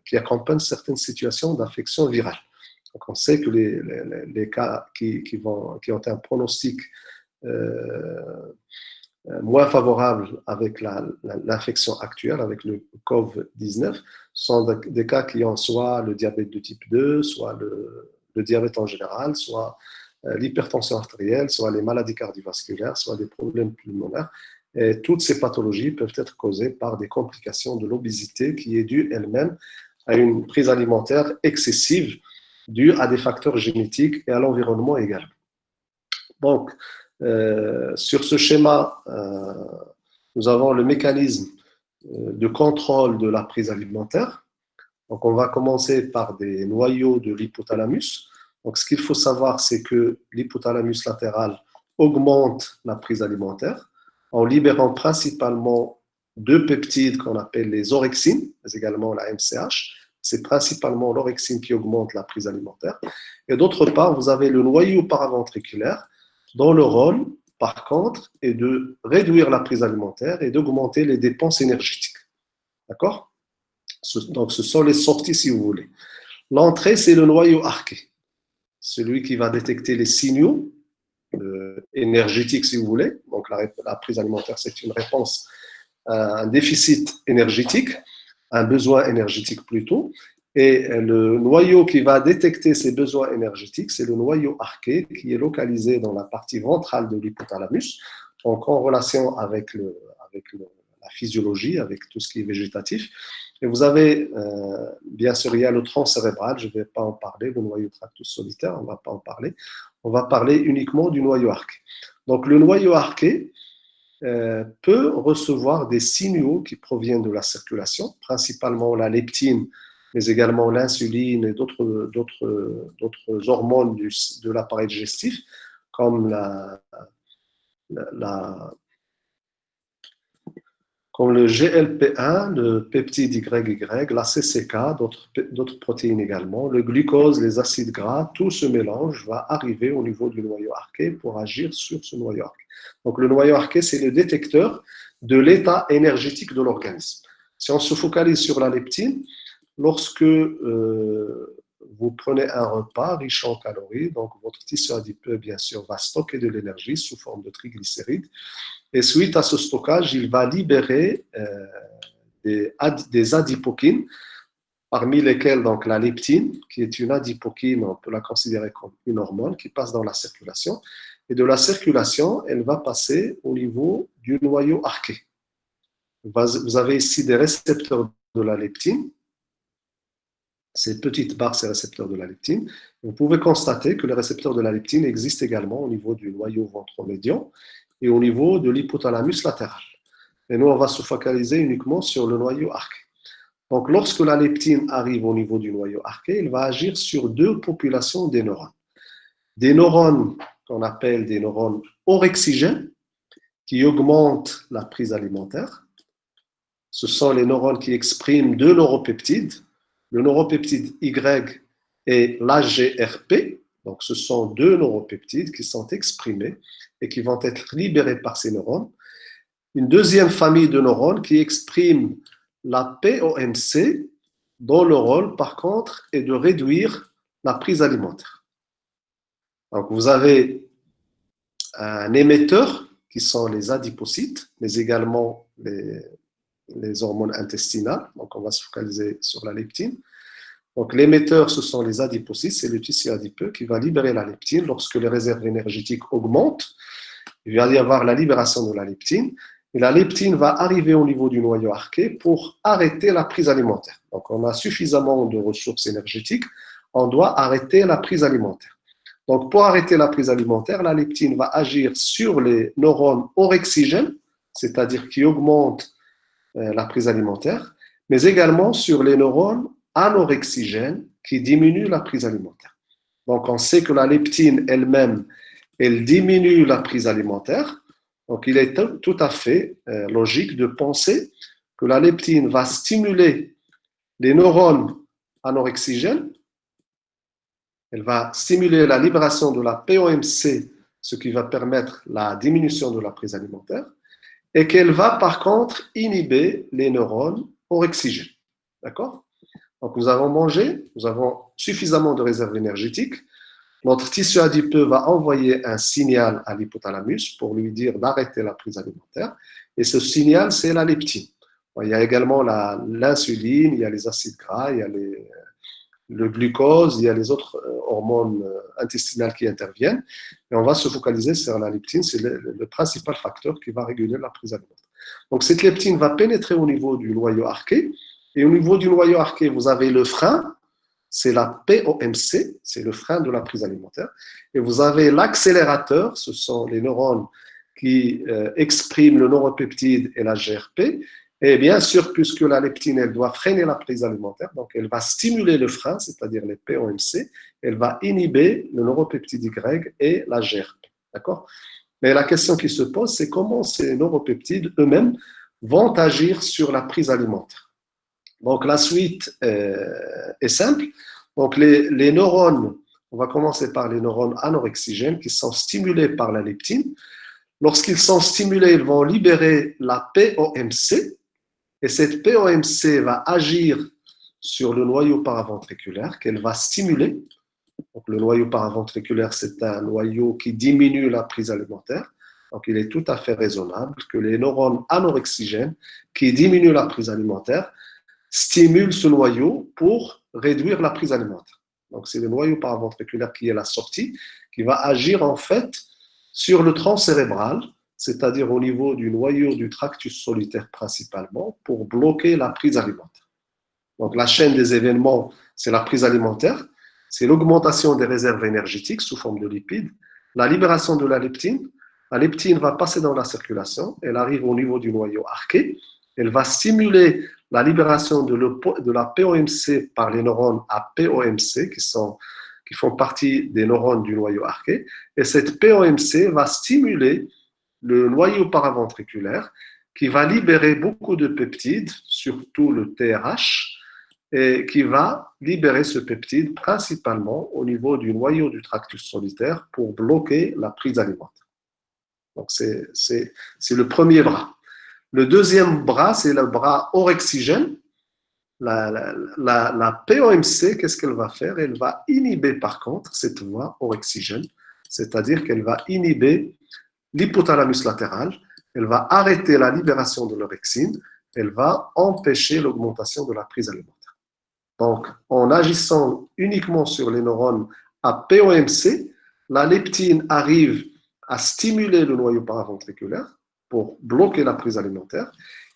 qui accompagne certaines situations d'infection virale. Donc on sait que les cas qui ont un pronostic moins favorable avec l'infection actuelle, avec le COVID-19, sont des cas qui ont soit le diabète de type 2, soit le diabète en général, soit l'hypertension artérielle, soit les maladies cardiovasculaires, soit des problèmes pulmonaires. Et toutes ces pathologies peuvent être causées par des complications de l'obésité qui est due elle-même à une prise alimentaire excessive due à des facteurs génétiques et à l'environnement également. Donc, sur ce schéma, nous avons le mécanisme de contrôle de la prise alimentaire. Donc, on va commencer par des noyaux de l'hypothalamus. Donc, ce qu'il faut savoir, c'est que l'hypothalamus latéral augmente la prise alimentaire en libérant principalement 2 peptides qu'on appelle les orexines, mais également la MCH. C'est principalement l'orexine qui augmente la prise alimentaire. Et d'autre part, vous avez le noyau paraventriculaire dont le rôle, par contre, est de réduire la prise alimentaire et d'augmenter les dépenses énergétiques. D'accord? Donc, ce sont les sorties, si vous voulez. L'entrée, c'est le noyau arché, celui qui va détecter les signaux énergétiques, si vous voulez. Donc, la prise alimentaire, c'est une réponse à un déficit énergétique, un besoin énergétique plutôt. Et le noyau qui va détecter ces besoins énergétiques, c'est le noyau arché qui est localisé dans la partie ventrale de l'hypothalamus, donc en relation avec la physiologie, avec tout ce qui est végétatif. Et vous avez, bien sûr, il y a le tronc cérébral, je ne vais pas en parler, le noyau tractus solitaire, on ne va pas en parler. On va parler uniquement du noyau arché. Donc le noyau arché peut recevoir des signaux qui proviennent de la circulation, principalement la leptine, mais également l'insuline et d'autres hormones de l'appareil digestif, comme comme le GLP1, le peptide YY, la CCK, d'autres protéines également, le glucose, les acides gras, tout ce mélange va arriver au niveau du noyau arché pour agir sur ce noyau arché. Donc le noyau arché, c'est le détecteur de l'état énergétique de l'organisme. Si on se focalise sur la leptine, lorsque vous prenez un repas riche en calories, donc votre tissu adipeux, bien sûr, va stocker de l'énergie sous forme de triglycérides. Et suite à ce stockage, il va libérer des adipokines, parmi lesquelles donc, la leptine, qui est une adipokine, on peut la considérer comme une hormone qui passe dans la circulation. Et de la circulation, elle va passer au niveau du noyau arqué. Vous avez ici des récepteurs de la leptine. Ces petites barres, ces récepteurs de la leptine. Vous pouvez constater que les récepteurs de la leptine existent également au niveau du noyau ventromédian et au niveau de l'hypothalamus latéral. Et nous, on va se focaliser uniquement sur le noyau arqué. Donc, lorsque la leptine arrive au niveau du noyau arqué, elle va agir sur deux populations des neurones. Des neurones qu'on appelle des neurones orexigènes, qui augmentent la prise alimentaire. Ce sont les neurones qui expriment deux neuropeptides, le neuropeptide Y et l'AGRP. Donc, ce sont deux neuropeptides qui sont exprimés et qui vont être libérés par ces neurones. Une deuxième famille de neurones qui exprime la POMC, dont le rôle, par contre, est de réduire la prise alimentaire. Donc, vous avez un émetteur, qui sont les adipocytes, mais également les hormones intestinales. Donc, on va se focaliser sur la leptine. Donc, l'émetteur, ce sont les adipocytes, c'est le tissu adipeux qui va libérer la leptine. Lorsque les réserves énergétiques augmentent, il va y avoir la libération de la leptine. Et la leptine va arriver au niveau du noyau arqué pour arrêter la prise alimentaire. Donc, on a suffisamment de ressources énergétiques, on doit arrêter la prise alimentaire. Donc, pour arrêter la prise alimentaire, la leptine va agir sur les neurones orexigènes, c'est-à-dire qui augmentent la prise alimentaire, mais également sur les neurones anorexigènes qui diminuent la prise alimentaire. Donc, on sait que la leptine elle-même, elle diminue la prise alimentaire. Donc, il est tout à fait logique de penser que la leptine va stimuler les neurones anorexigènes. Elle va stimuler la libération de la POMC, ce qui va permettre la diminution de la prise alimentaire, et qu'elle va par contre inhiber les neurones orexigènes. D'accord? Donc, nous avons mangé, nous avons suffisamment de réserves énergétiques. Notre tissu adipeux va envoyer un signal à l'hypothalamus pour lui dire d'arrêter la prise alimentaire. Et ce signal, c'est la leptine. Il y a également l'insuline, il y a les acides gras, il y a le glucose, il y a les autres hormones intestinales qui interviennent. Et on va se focaliser sur la leptine, c'est le principal facteur qui va réguler la prise alimentaire. Donc, cette leptine va pénétrer au niveau du noyau arqué. Et au niveau du noyau arqué, vous avez le frein, c'est la POMC, c'est le frein de la prise alimentaire. Et vous avez l'accélérateur, ce sont les neurones qui expriment le neuropeptide et la GRP. Et bien sûr, puisque la leptine, elle doit freiner la prise alimentaire, donc elle va stimuler le frein, c'est-à-dire les POMC, elle va inhiber le neuropeptide Y et la GRP. D'accord? Mais la question qui se pose, c'est comment ces neuropeptides eux-mêmes vont agir sur la prise alimentaire. Donc, la suite est simple. Donc, les neurones, on va commencer par les neurones anorexigènes qui sont stimulés par la leptine. Lorsqu'ils sont stimulés, ils vont libérer la POMC. Et cette POMC va agir sur le noyau paraventriculaire qu'elle va stimuler. Donc, le noyau paraventriculaire, c'est un noyau qui diminue la prise alimentaire. Donc, il est tout à fait raisonnable que les neurones anorexigènes qui diminuent la prise alimentaire stimulent ce noyau pour réduire la prise alimentaire. Donc, c'est le noyau paraventriculaire qui est la sortie, qui va agir en fait sur le tronc cérébral, c'est-à-dire au niveau du noyau du tractus solitaire principalement, pour bloquer la prise alimentaire. Donc, la chaîne des événements, c'est la prise alimentaire, c'est l'augmentation des réserves énergétiques sous forme de lipides, la libération de la leptine va passer dans la circulation, elle arrive au niveau du noyau arqué, elle va stimuler la libération de la POMC par les neurones à POMC qui font partie des neurones du noyau arqué, et cette POMC va stimuler le noyau paraventriculaire qui va libérer beaucoup de peptides, surtout le TRH, et qui va libérer ce peptide principalement au niveau du noyau du tractus solitaire pour bloquer la prise alimentaire. Donc, c'est le premier bras. Le deuxième bras, c'est le bras orexigène. La POMC, qu'est-ce qu'elle va faire? Elle va inhiber par contre cette voie orexigène, c'est-à-dire qu'elle va inhiber l'hypothalamus latéral, elle va arrêter la libération de l'orexine, elle va empêcher l'augmentation de la prise alimentaire. Donc, en agissant uniquement sur les neurones à POMC, la leptine arrive à stimuler le noyau paraventriculaire pour bloquer la prise alimentaire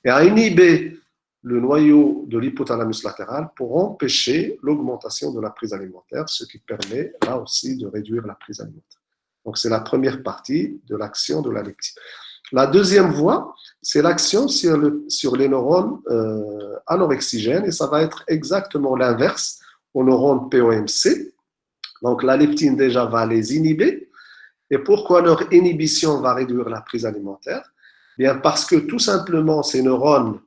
et à inhiber le noyau de l'hypothalamus latéral pour empêcher l'augmentation de la prise alimentaire, ce qui permet là aussi de réduire la prise alimentaire. Donc, c'est la première partie de l'action de la leptine. La deuxième voie, c'est l'action sur les neurones anorexigènes et ça va être exactement l'inverse aux neurones POMC. Donc, la leptine déjà va les inhiber. Et pourquoi leur inhibition va réduire la prise alimentaire? Bien, parce que tout simplement, ces neurones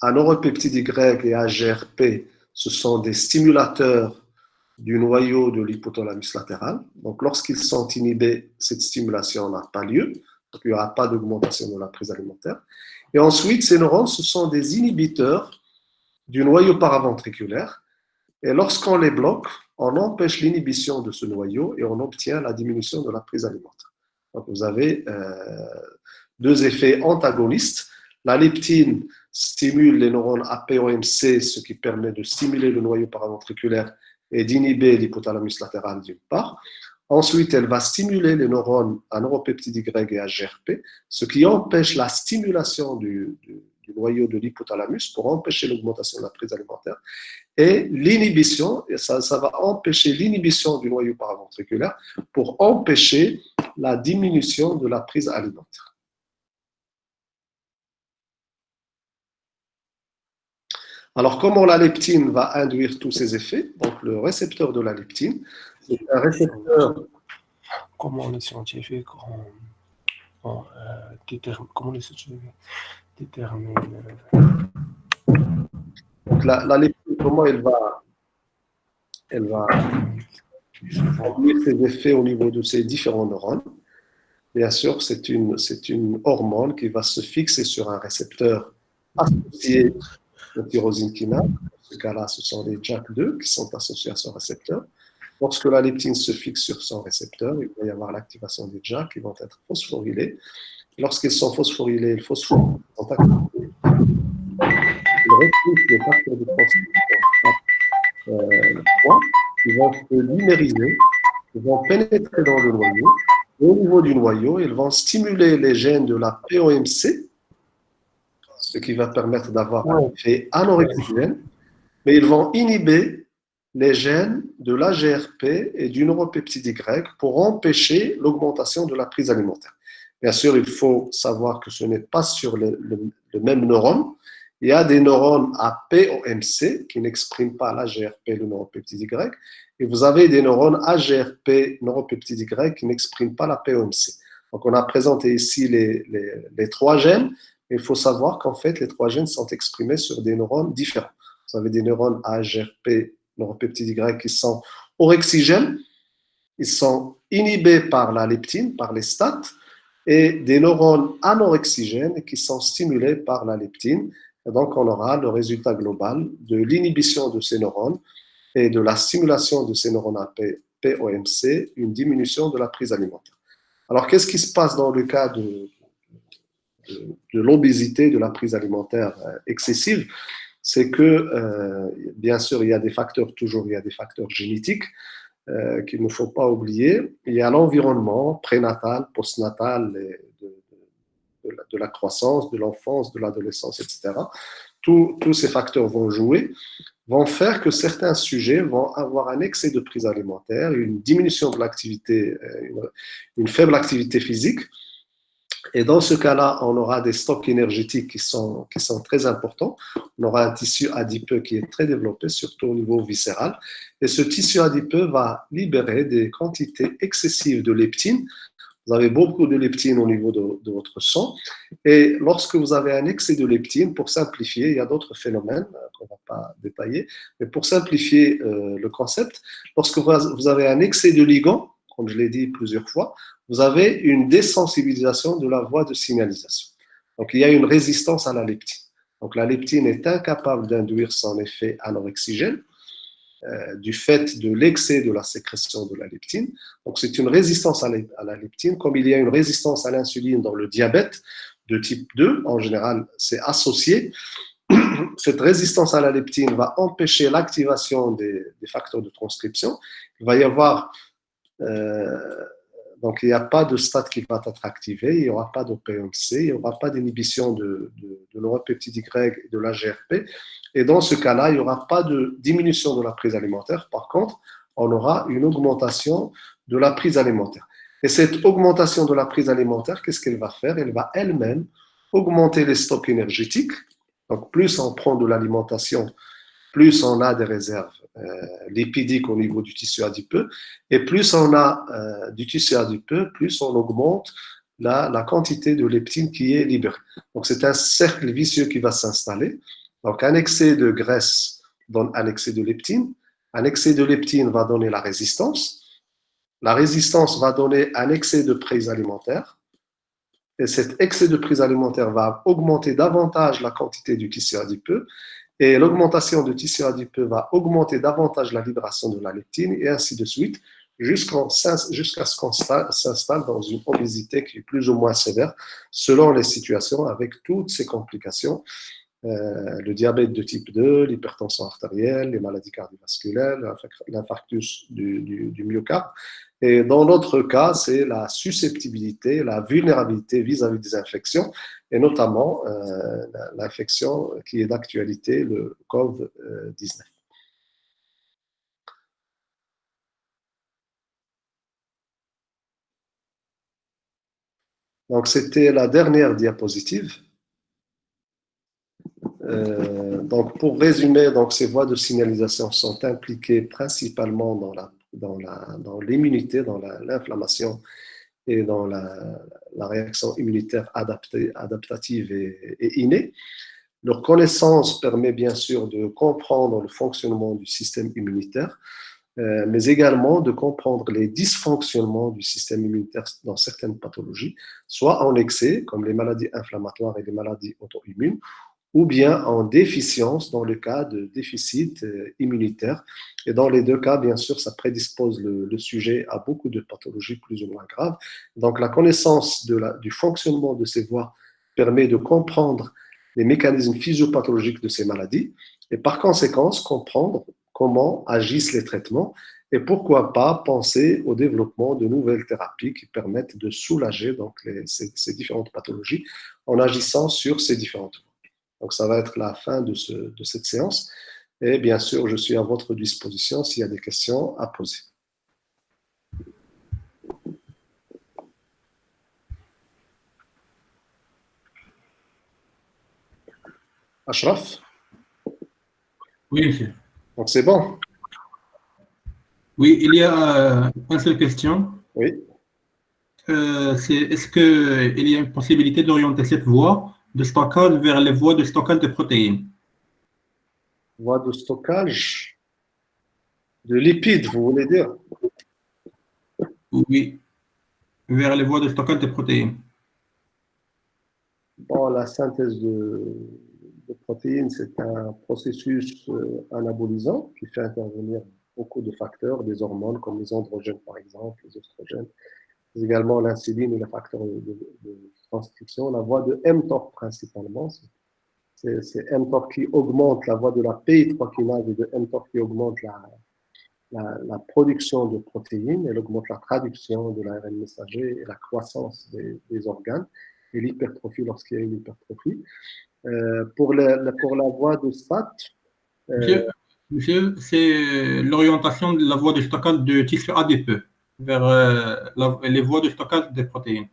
à neuropeptide Y et AGRP, ce sont des stimulateurs du noyau de l'hypothalamus latéral. Donc, lorsqu'ils sont inhibés, cette stimulation n'a pas lieu. Donc, il n'y aura pas d'augmentation de la prise alimentaire. Et ensuite, ces neurones, ce sont des inhibiteurs du noyau paraventriculaire. Et lorsqu'on les bloque, on empêche l'inhibition de ce noyau et on obtient la diminution de la prise alimentaire. Donc, vous avez deux effets antagonistes. La leptine stimule les neurones APOMC, ce qui permet de stimuler le noyau paraventriculaire et d'inhiber l'hypothalamus latéral d'une part. Ensuite, elle va stimuler les neurones à neuropeptide Y et à GRP, ce qui empêche la stimulation du noyau de l'hypothalamus pour empêcher l'augmentation de la prise alimentaire. Et l'inhibition, ça va empêcher l'inhibition du noyau paraventriculaire pour empêcher la diminution de la prise alimentaire. Alors, comment la leptine va induire tous ces effets? Donc, le récepteur de la leptine, c'est un récepteur. Comment les scientifiques déterminent Donc, la leptine, comment elle va induire ses effets au niveau de ces différents neurones? Bien sûr, c'est une hormone qui va se fixer sur un récepteur associé de tyrosine kinase. Dans ce cas-là, ce sont les JAK2 qui sont associés à ce récepteur. Lorsque la leptine se fixe sur son récepteur, il va y avoir l'activation des JAK qui vont être phosphorylés. Lorsqu'ils sont phosphorylés, le phosphore sont activés. Ils repoussent les facteurs de transcription ils vont se numériser, ils vont pénétrer dans le noyau. Et au niveau du noyau, ils vont stimuler les gènes de la POMC, ce qui va permettre d'avoir un effet anorexigène, mais ils vont inhiber les gènes de l'AGRP et du neuropeptide Y pour empêcher l'augmentation de la prise alimentaire. Bien sûr, il faut savoir que ce n'est pas sur le même neurone. Il y a des neurones à POMC qui n'expriment pas l'AGRP et le neuropeptide Y, et vous avez des neurones AGRP, neuropeptide Y qui n'expriment pas la POMC. Donc, on a présenté ici les trois gènes. Il faut savoir qu'en fait, les trois gènes sont exprimés sur des neurones différents. Vous avez des neurones AGRP, neuropeptide Y, qui sont orexigènes. Ils sont inhibés par la leptine, par les STAT, et des neurones anorexigènes qui sont stimulés par la leptine. Et donc, on aura le résultat global de l'inhibition de ces neurones et de la stimulation de ces neurones à POMC, une diminution de la prise alimentaire. Alors, qu'est-ce qui se passe dans le cas de l'obésité, de la prise alimentaire excessive? C'est que, bien sûr, il y a des facteurs génétiques qu'il ne faut pas oublier. Il y a l'environnement prénatal, postnatal, de la croissance, de l'enfance, de l'adolescence, etc. Tous ces facteurs vont faire que certains sujets vont avoir un excès de prise alimentaire, une diminution de l'activité, une faible activité physique. Et dans ce cas-là, on aura des stocks énergétiques qui sont très importants. On aura un tissu adipeux qui est très développé, surtout au niveau viscéral. Et ce tissu adipeux va libérer des quantités excessives de leptine. Vous avez beaucoup de leptine au niveau de votre sang. Et lorsque vous avez un excès de leptine, pour simplifier, il y a d'autres phénomènes qu'on ne va pas détailler, mais pour simplifier le concept, lorsque vous avez un excès de ligand, comme je l'ai dit plusieurs fois, vous avez une désensibilisation de la voie de signalisation. Donc, il y a une résistance à la leptine. Donc, la leptine est incapable d'induire son effet anorexigène du fait de l'excès de la sécrétion de la leptine. Donc, c'est une résistance à la leptine, comme il y a une résistance à l'insuline dans le diabète de type 2, en général, c'est associé. Cette résistance à la leptine va empêcher l'activation des facteurs de transcription. Il va y avoir donc, il n'y a pas de stade qui va être activé, il n'y aura pas d'OPMC, il n'y aura pas d'inhibition de l'europeptide Y et de la GRP. Et dans ce cas-là, il n'y aura pas de diminution de la prise alimentaire. Par contre, on aura une augmentation de la prise alimentaire. Et cette augmentation de la prise alimentaire, qu'est-ce qu'elle va faire? Elle va elle-même augmenter les stocks énergétiques. Donc, plus on prend de l'alimentation, plus on a des réserves lipidiques au niveau du tissu adipeux, et plus on a du tissu adipeux, plus on augmente la quantité de leptine qui est libérée. Donc, c'est un cercle vicieux qui va s'installer. Donc, un excès de graisse donne un excès de leptine. Un excès de leptine va donner la résistance. La résistance va donner un excès de prise alimentaire. Et cet excès de prise alimentaire va augmenter davantage la quantité du tissu adipeux. Et l'augmentation du tissu adipeux va augmenter davantage la libération de la leptine et ainsi de suite, jusqu'à ce qu'on s'installe dans une obésité qui est plus ou moins sévère selon les situations avec toutes ces complications. Le diabète de type 2, l'hypertension artérielle, les maladies cardiovasculaires, l'infarctus du myocarde. Et dans notre cas, c'est la susceptibilité, la vulnérabilité vis-à-vis des infections, et notamment l'infection qui est d'actualité, le COVID-19. Donc, c'était la dernière diapositive. Donc, pour résumer, donc, ces voies de signalisation sont impliquées principalement dans l'immunité, dans l'inflammation et dans la réaction immunitaire adaptative et innée. Leur connaissance permet bien sûr de comprendre le fonctionnement du système immunitaire, mais également de comprendre les dysfonctionnements du système immunitaire dans certaines pathologies, soit en excès, comme les maladies inflammatoires et les maladies auto-immunes, ou bien en déficience dans le cas de déficit immunitaire. Et dans les deux cas, bien sûr, ça prédispose le sujet à beaucoup de pathologies plus ou moins graves. Donc, la connaissance du fonctionnement de ces voies permet de comprendre les mécanismes physiopathologiques de ces maladies et par conséquent, comprendre comment agissent les traitements et pourquoi pas penser au développement de nouvelles thérapies qui permettent de soulager donc, ces différentes pathologies en agissant sur ces différentes voies. Donc, ça va être la fin de cette séance. Et bien sûr, je suis à votre disposition s'il y a des questions à poser. Ashraf? Oui, monsieur. Donc, c'est bon? Oui, il y a une seule question. Oui. Est-ce qu'il y a une possibilité d'orienter cette voie de stockage vers les voies de stockage de protéines? Voie de stockage de lipides, vous voulez dire? Oui, vers les voies de stockage de protéines. Bon, la synthèse de protéines, c'est un processus anabolisant qui fait intervenir beaucoup de facteurs, des hormones comme les androgènes par exemple, les oestrogènes, mais également l'insuline et les facteurs de transcription. La voie de mTOR principalement, c'est mTOR qui augmente la voie de la PI3 kinase et de mTOR qui augmente la production de protéines, elle augmente la traduction de l'ARN messager et la croissance des organes et l'hypertrophie lorsqu'il y a une hypertrophie. Pour la voie de STAT, Monsieur, c'est l'orientation de la voie de stockage de tissu adipeux vers les voies de stockage des protéines.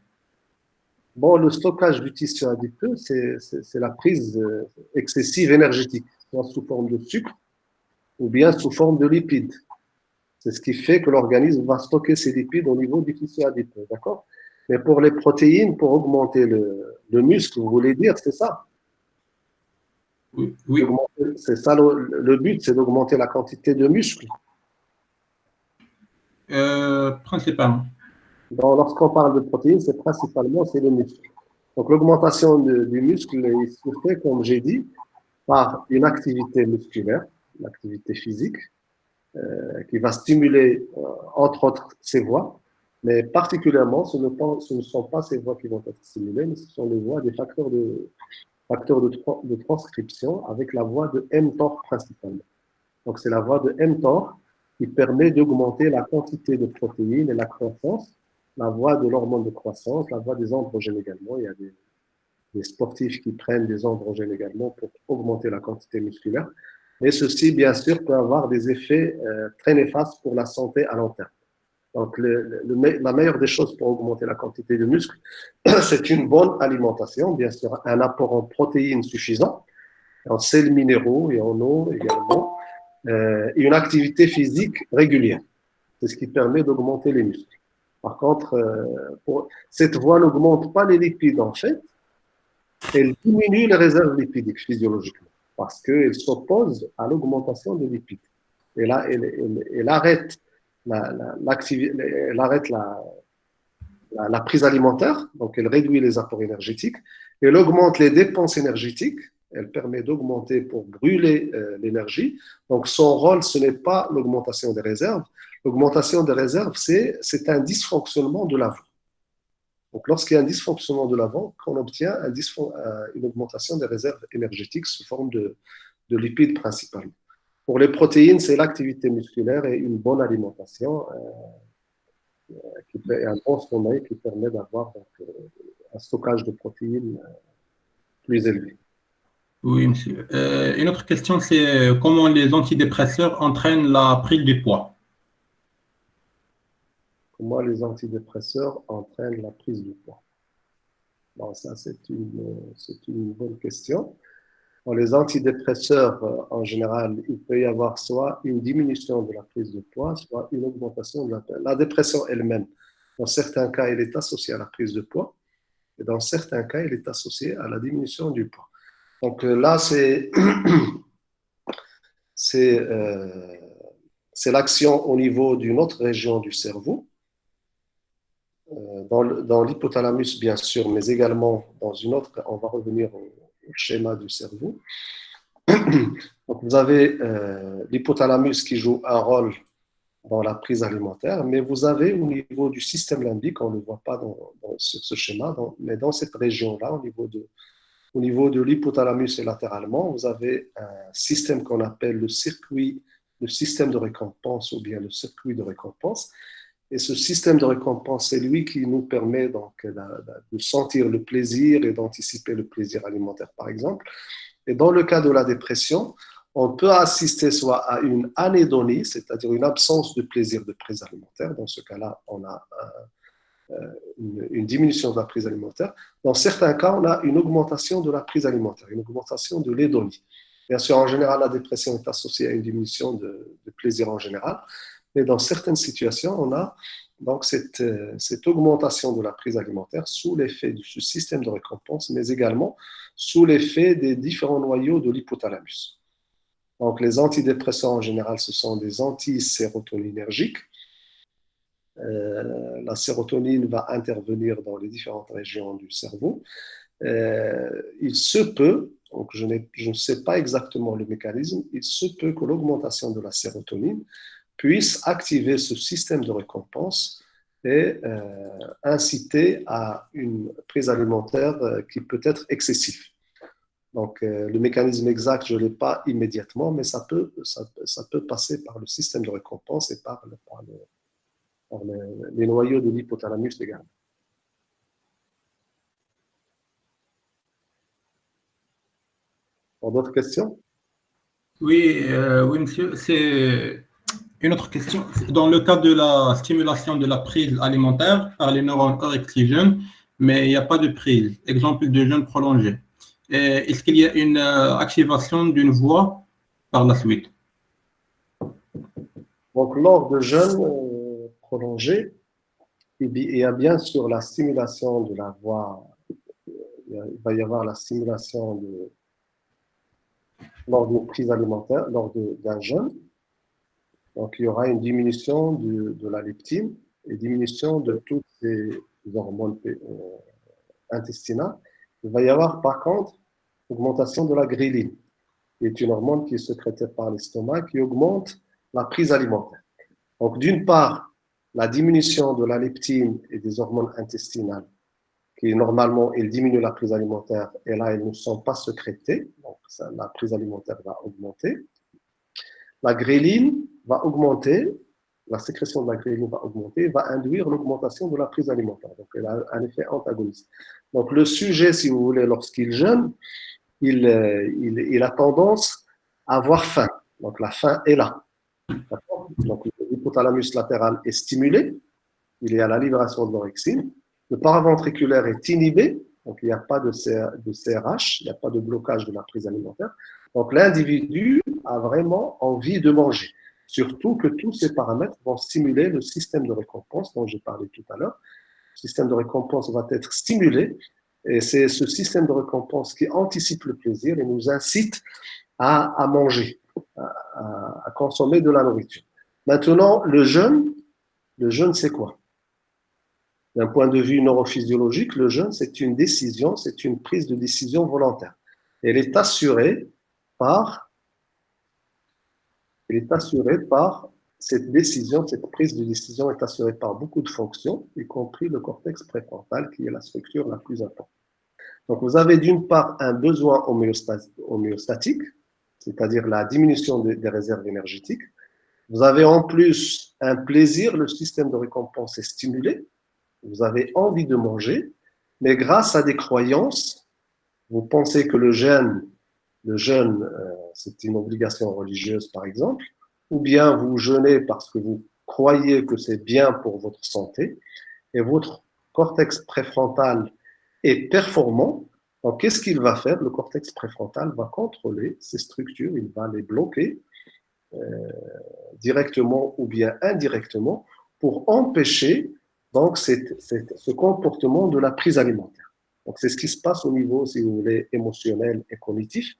bon, le stockage du tissu adipeux, c'est la prise excessive énergétique, soit sous forme de sucre ou bien sous forme de lipides. C'est ce qui fait que l'organisme va stocker ses lipides au niveau du tissu adipeux, d'accord? Mais pour les protéines, pour augmenter le muscle, vous voulez dire, c'est ça? Oui. Oui. C'est ça le but, c'est d'augmenter la quantité de muscles. Principalement. Lorsqu'on parle de protéines, c'est principalement le muscle. Donc, l'augmentation du muscle se fait, comme j'ai dit, par une activité musculaire, l'activité physique, qui va stimuler, entre autres, ces voies. Mais particulièrement, ce ne sont pas ces voies qui vont être stimulées, mais ce sont les voies des facteurs de transcription avec la voie de mTOR principalement. Donc, c'est la voie de mTOR qui permet d'augmenter la quantité de protéines et la croissance, la voie de l'hormone de croissance, la voie des androgènes également. Il y a des sportifs qui prennent des androgènes également pour augmenter la quantité musculaire. Et ceci, bien sûr, peut avoir des effets très néfastes pour la santé à long terme. Donc, la meilleure des choses pour augmenter la quantité de muscle, c'est une bonne alimentation, bien sûr, un apport en protéines suffisant, en sels minéraux et en eau également, et une activité physique régulière. C'est ce qui permet d'augmenter les muscles. Par contre, cette voie n'augmente pas les lipides, en fait, elle diminue les réserves lipidiques physiologiquement parce qu'elle s'oppose à l'augmentation des lipides. Et là, elle arrête la prise alimentaire, donc elle réduit les apports énergétiques, elle augmente les dépenses énergétiques, elle permet d'augmenter pour brûler l'énergie. Donc son rôle, ce n'est pas l'augmentation des réserves. L'augmentation des réserves, c'est un dysfonctionnement de la voie. Donc, lorsqu'il y a un dysfonctionnement de l'avant, on obtient une augmentation des réserves énergétiques sous forme de lipides principalement. Pour les protéines, c'est l'activité musculaire et une bonne alimentation et un bon sommeil qui permet d'avoir un stockage de protéines plus élevé. Oui, monsieur. Une autre question, c'est comment les antidépresseurs entraînent la prise du poids? Comment les antidépresseurs entraînent la prise du poids? Bon, ça, c'est une bonne question. Bon, les antidépresseurs, en général, il peut y avoir soit une diminution de la prise de poids, soit une augmentation de la dépression elle-même. Dans certains cas, elle est associée à la prise de poids, et dans certains cas, elle est associée à la diminution du poids. Donc là, c'est l'action au niveau d'une autre région du cerveau, dans l'hypothalamus, bien sûr, mais également dans une autre, on va revenir au schéma du cerveau. Donc, vous avez l'hypothalamus qui joue un rôle dans la prise alimentaire, mais vous avez au niveau du système limbique, on ne le voit pas sur ce schéma, mais dans cette région-là, au niveau de l'hypothalamus et latéralement, vous avez un système qu'on appelle le système de récompense ou bien le circuit de récompense. Et ce système de récompense, c'est lui qui nous permet donc de sentir le plaisir et d'anticiper le plaisir alimentaire, par exemple. Et dans le cas de la dépression, on peut assister soit à une anédonie, c'est-à-dire une absence de plaisir de prise alimentaire. Dans ce cas-là, on a une diminution de la prise alimentaire. Dans certains cas, on a une augmentation de la prise alimentaire, une augmentation de l'édonie. Bien sûr, en général, la dépression est associée à une diminution de plaisir en général. Mais dans certaines situations, on a donc cette augmentation de la prise alimentaire sous l'effet de ce système de récompense, mais également sous l'effet des différents noyaux de l'hypothalamus. Donc, les antidépresseurs, en général, ce sont des antisérotonergiques. La sérotonine va intervenir dans les différentes régions du cerveau. Il se peut, donc je ne sais pas exactement le mécanisme, il se peut que l'augmentation de la sérotonine puisse activer ce système de récompense et inciter à une prise alimentaire qui peut être excessive. Donc, le mécanisme exact, je ne l'ai pas immédiatement, mais ça peut passer par le système de récompense et par les noyaux de l'hypothalamus également. D'autres questions? Oui, oui, monsieur. C'est une autre question. Dans le cas de la stimulation de la prise alimentaire par les neurones orexigènes, mais il n'y a pas de prise. Exemple de jeûne prolongé. Est-ce qu'il y a une activation d'une voie par la suite? Donc, lors de jeûne prolongé, il y a bien sûr la stimulation de la voie. Il va y avoir la stimulation lors d'une prise alimentaire, lors d'un jeûne. Donc, il y aura une diminution de la leptine et diminution de toutes des hormones intestinales, il va y avoir par contre augmentation de la gréline, qui est une hormone qui est sécrétée par l'estomac, qui augmente la prise alimentaire. Donc, d'une part, la diminution de la leptine et des hormones intestinales, qui normalement, elles diminuent la prise alimentaire, et là, elles ne sont pas sécrétées, donc la prise alimentaire va augmenter. La gréline va augmenter, la sécrétion de la gréline va augmenter, va induire l'augmentation de la prise alimentaire. Donc, elle a un effet antagoniste. Donc, le sujet, si vous voulez, lorsqu'il jeûne, il a tendance à avoir faim. Donc, la faim est là. Donc, l'hypothalamus latéral est stimulé, il y a la libération de l'orexine. Le paraventriculaire est inhibé, donc il n'y a pas de CRH, il n'y a pas de blocage de la prise alimentaire. Donc, l'individu a vraiment envie de manger. Surtout que tous ces paramètres vont stimuler le système de récompense dont j'ai parlé tout à l'heure. Le système de récompense va être stimulé et c'est ce système de récompense qui anticipe le plaisir et nous incite à manger, à consommer de la nourriture. Maintenant, le jeûne, c'est quoi? D'un point de vue neurophysiologique, le jeûne, c'est une décision, c'est une prise de décision volontaire. Elle est assurée par cette décision, cette prise de décision est assurée par beaucoup de fonctions, y compris le cortex préfrontal, qui est la structure la plus importante. Donc, vous avez d'une part un besoin homéostatique, c'est-à-dire la diminution des réserves énergétiques. Vous avez en plus un plaisir, le système de récompense est stimulé. Vous avez envie de manger, mais grâce à des croyances, vous pensez que le jeûne, c'est une obligation religieuse, par exemple, ou bien vous jeûnez parce que vous croyez que c'est bien pour votre santé, et votre cortex préfrontal est performant. Donc, qu'est-ce qu'il va faire? Le cortex préfrontal va contrôler ces structures, il va les bloquer directement ou bien indirectement pour empêcher donc ce comportement de la prise alimentaire. Donc, c'est ce qui se passe au niveau, si vous voulez, émotionnel et cognitif,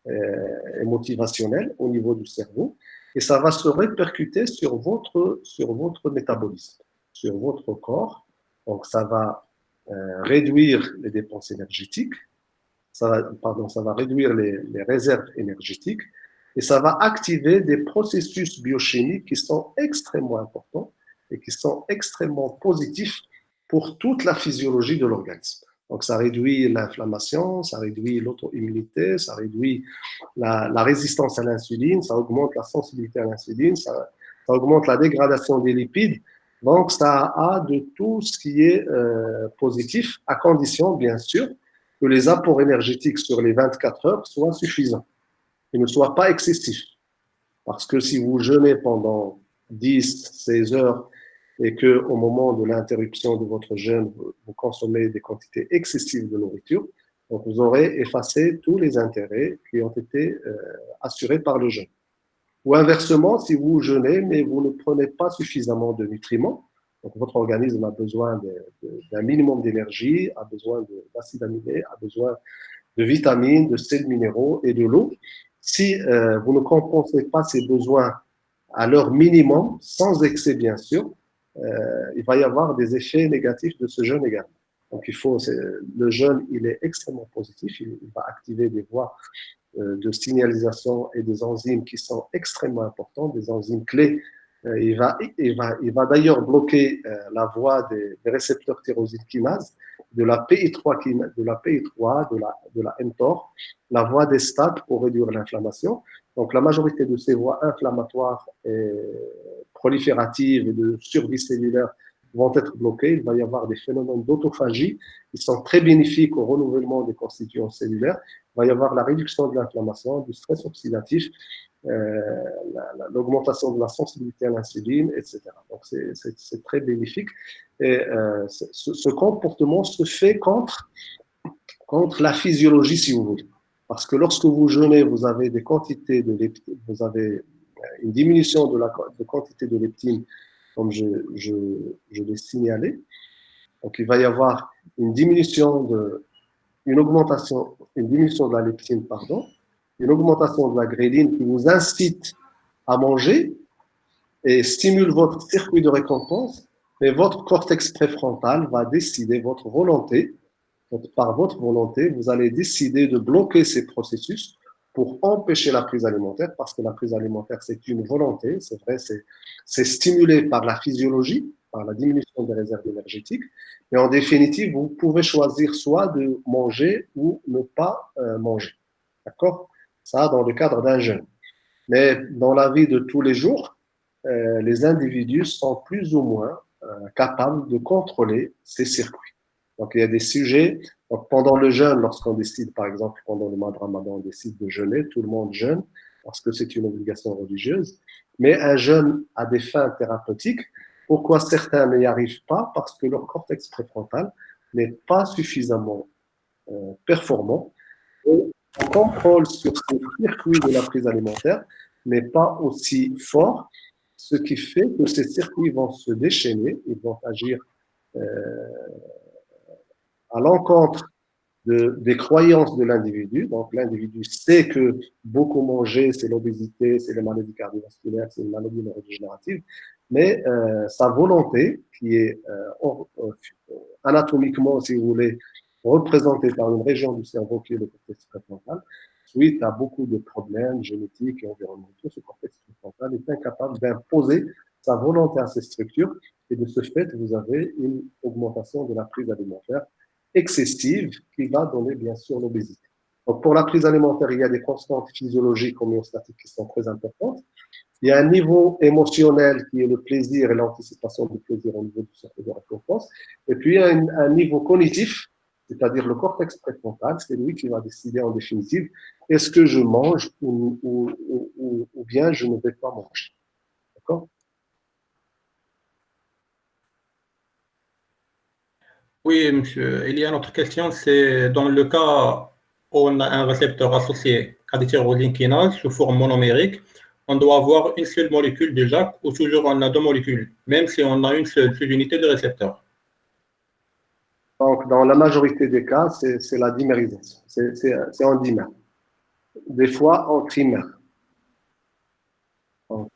et motivationnel au niveau du cerveau, et ça va se répercuter sur votre métabolisme, sur votre corps. Donc, ça va réduire les dépenses énergétiques, ça va réduire les réserves énergétiques, et ça va activer des processus biochimiques qui sont extrêmement importants et qui sont extrêmement positifs pour toute la physiologie de l'organisme. Donc, ça réduit l'inflammation, ça réduit l'auto-immunité, ça réduit la résistance à l'insuline, ça augmente la sensibilité à l'insuline, ça augmente la dégradation des lipides. Donc, ça a de tout ce qui est positif, à condition, bien sûr, que les apports énergétiques sur les 24 heures soient suffisants et ne soient pas excessifs. Parce que si vous jeûnez pendant 10, 16 heures et qu'au moment de l'interruption de votre jeûne, vous consommez des quantités excessives de nourriture, donc vous aurez effacé tous les intérêts qui ont été assurés par le jeûne. Ou inversement, si vous jeûnez, mais vous ne prenez pas suffisamment de nutriments, donc votre organisme a besoin d'un minimum d'énergie, a besoin d'acides aminés, a besoin de vitamines, de sels minéraux et de l'eau. Si vous ne compensez pas ces besoins à leur minimum, sans excès bien sûr, il va y avoir des effets négatifs de ce jeûne également. Donc le jeûne, il est extrêmement positif, il va activer des voies de signalisation et des enzymes qui sont extrêmement importantes, des enzymes clés. Il va d'ailleurs bloquer la voie des récepteurs tyrosine kinase, de la PI3, de la mTOR, la voie des STAT pour réduire l'inflammation. Donc, la majorité de ces voies inflammatoires et prolifératives et de survie cellulaire vont être bloquées. Il va y avoir des phénomènes d'autophagie qui sont très bénéfiques au renouvellement des constituants cellulaires. Il va y avoir la réduction de l'inflammation, du stress oxydatif, l'augmentation de la sensibilité à l'insuline, etc. Donc, c'est très bénéfique. Et ce comportement se fait contre la physiologie, si vous voulez. Parce que lorsque vous jeûnez, vous avez des quantités de leptine, vous avez une diminution de quantité de leptine, comme je l'ai signalé. Donc, il va y avoir une diminution de la leptine, une augmentation de la gréline qui vous incite à manger et stimule votre circuit de récompense. Mais votre cortex préfrontal va décider, votre volonté, par votre volonté, vous allez décider de bloquer ces processus pour empêcher la prise alimentaire, parce que la prise alimentaire, c'est une volonté, c'est vrai, c'est stimulé par la physiologie, par la diminution des réserves énergétiques. Et en définitive, vous pouvez choisir soit de manger ou ne pas manger. D'accord? Ça, dans le cadre d'un jeûne. Mais dans la vie de tous les jours, les individus sont plus ou moins capables de contrôler ces circuits. Donc, il y a des sujets. Donc, pendant le jeûne, lorsqu'on décide, par exemple, pendant le mois de Ramadan, on décide de jeûner, tout le monde jeûne parce que c'est une obligation religieuse. Mais un jeûne a des fins thérapeutiques. Pourquoi certains n'y arrivent pas? Parce que leur cortex préfrontal n'est pas suffisamment performant. Et le contrôle sur ces circuits de la prise alimentaire n'est pas aussi fort, ce qui fait que ces circuits vont se déchaîner, ils vont agir à l'encontre des croyances de l'individu. Donc, l'individu sait que beaucoup manger, c'est l'obésité, c'est les maladies cardiovasculaires, c'est une maladie neurodégénérative, mais sa volonté, qui est anatomiquement, si vous voulez, représentée par une région du cerveau qui est le cortex préfrontal, suite à beaucoup de problèmes génétiques et environnementaux, ce cortex préfrontal est incapable d'imposer sa volonté à ces structures, et de ce fait, vous avez une augmentation de la prise alimentaire excessive qui va donner bien sûr l'obésité. Donc pour la prise alimentaire, il y a des constantes physiologiques homéostatiques qui sont très importantes. Il y a un niveau émotionnel qui est le plaisir et l'anticipation du plaisir au niveau du cercle de récompense. Et puis il y a un niveau cognitif, c'est-à-dire le cortex préfrontal, c'est lui qui va décider en définitive est-ce que je mange ou bien je ne vais pas manger. D'accord? Oui, monsieur. Il y a une autre question, c'est dans le cas où on a un récepteur associé à des tyrosine kinase sous forme monomérique, on doit avoir une seule molécule déjà, ou toujours on a deux molécules, même si on a une seule unité de récepteur. Donc, dans la majorité des cas, c'est la dimérisation. C'est en dimère. Des fois en trimère. Donc,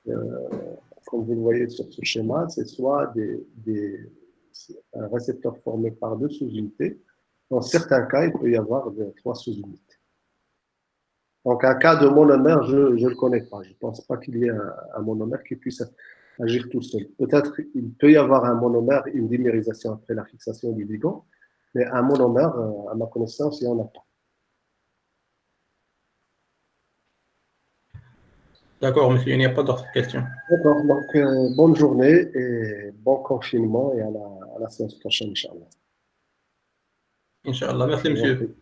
comme vous le voyez sur ce schéma, c'est soit un récepteur formé par deux sous-unités. Dans certains cas, il peut y avoir trois sous-unités. Donc, un cas de monomère, je ne le connais pas. Je ne pense pas qu'il y ait un monomère qui puisse agir tout seul. Peut-être il peut y avoir un monomère, une dimérisation après la fixation du ligand, mais un monomère, à ma connaissance, il n'y en a pas. D'accord, monsieur, il n'y a pas d'autres questions. D'accord, donc bonne journée et bon confinement et à la séance prochaine, Inch'Allah. Inch'Allah. Merci, monsieur.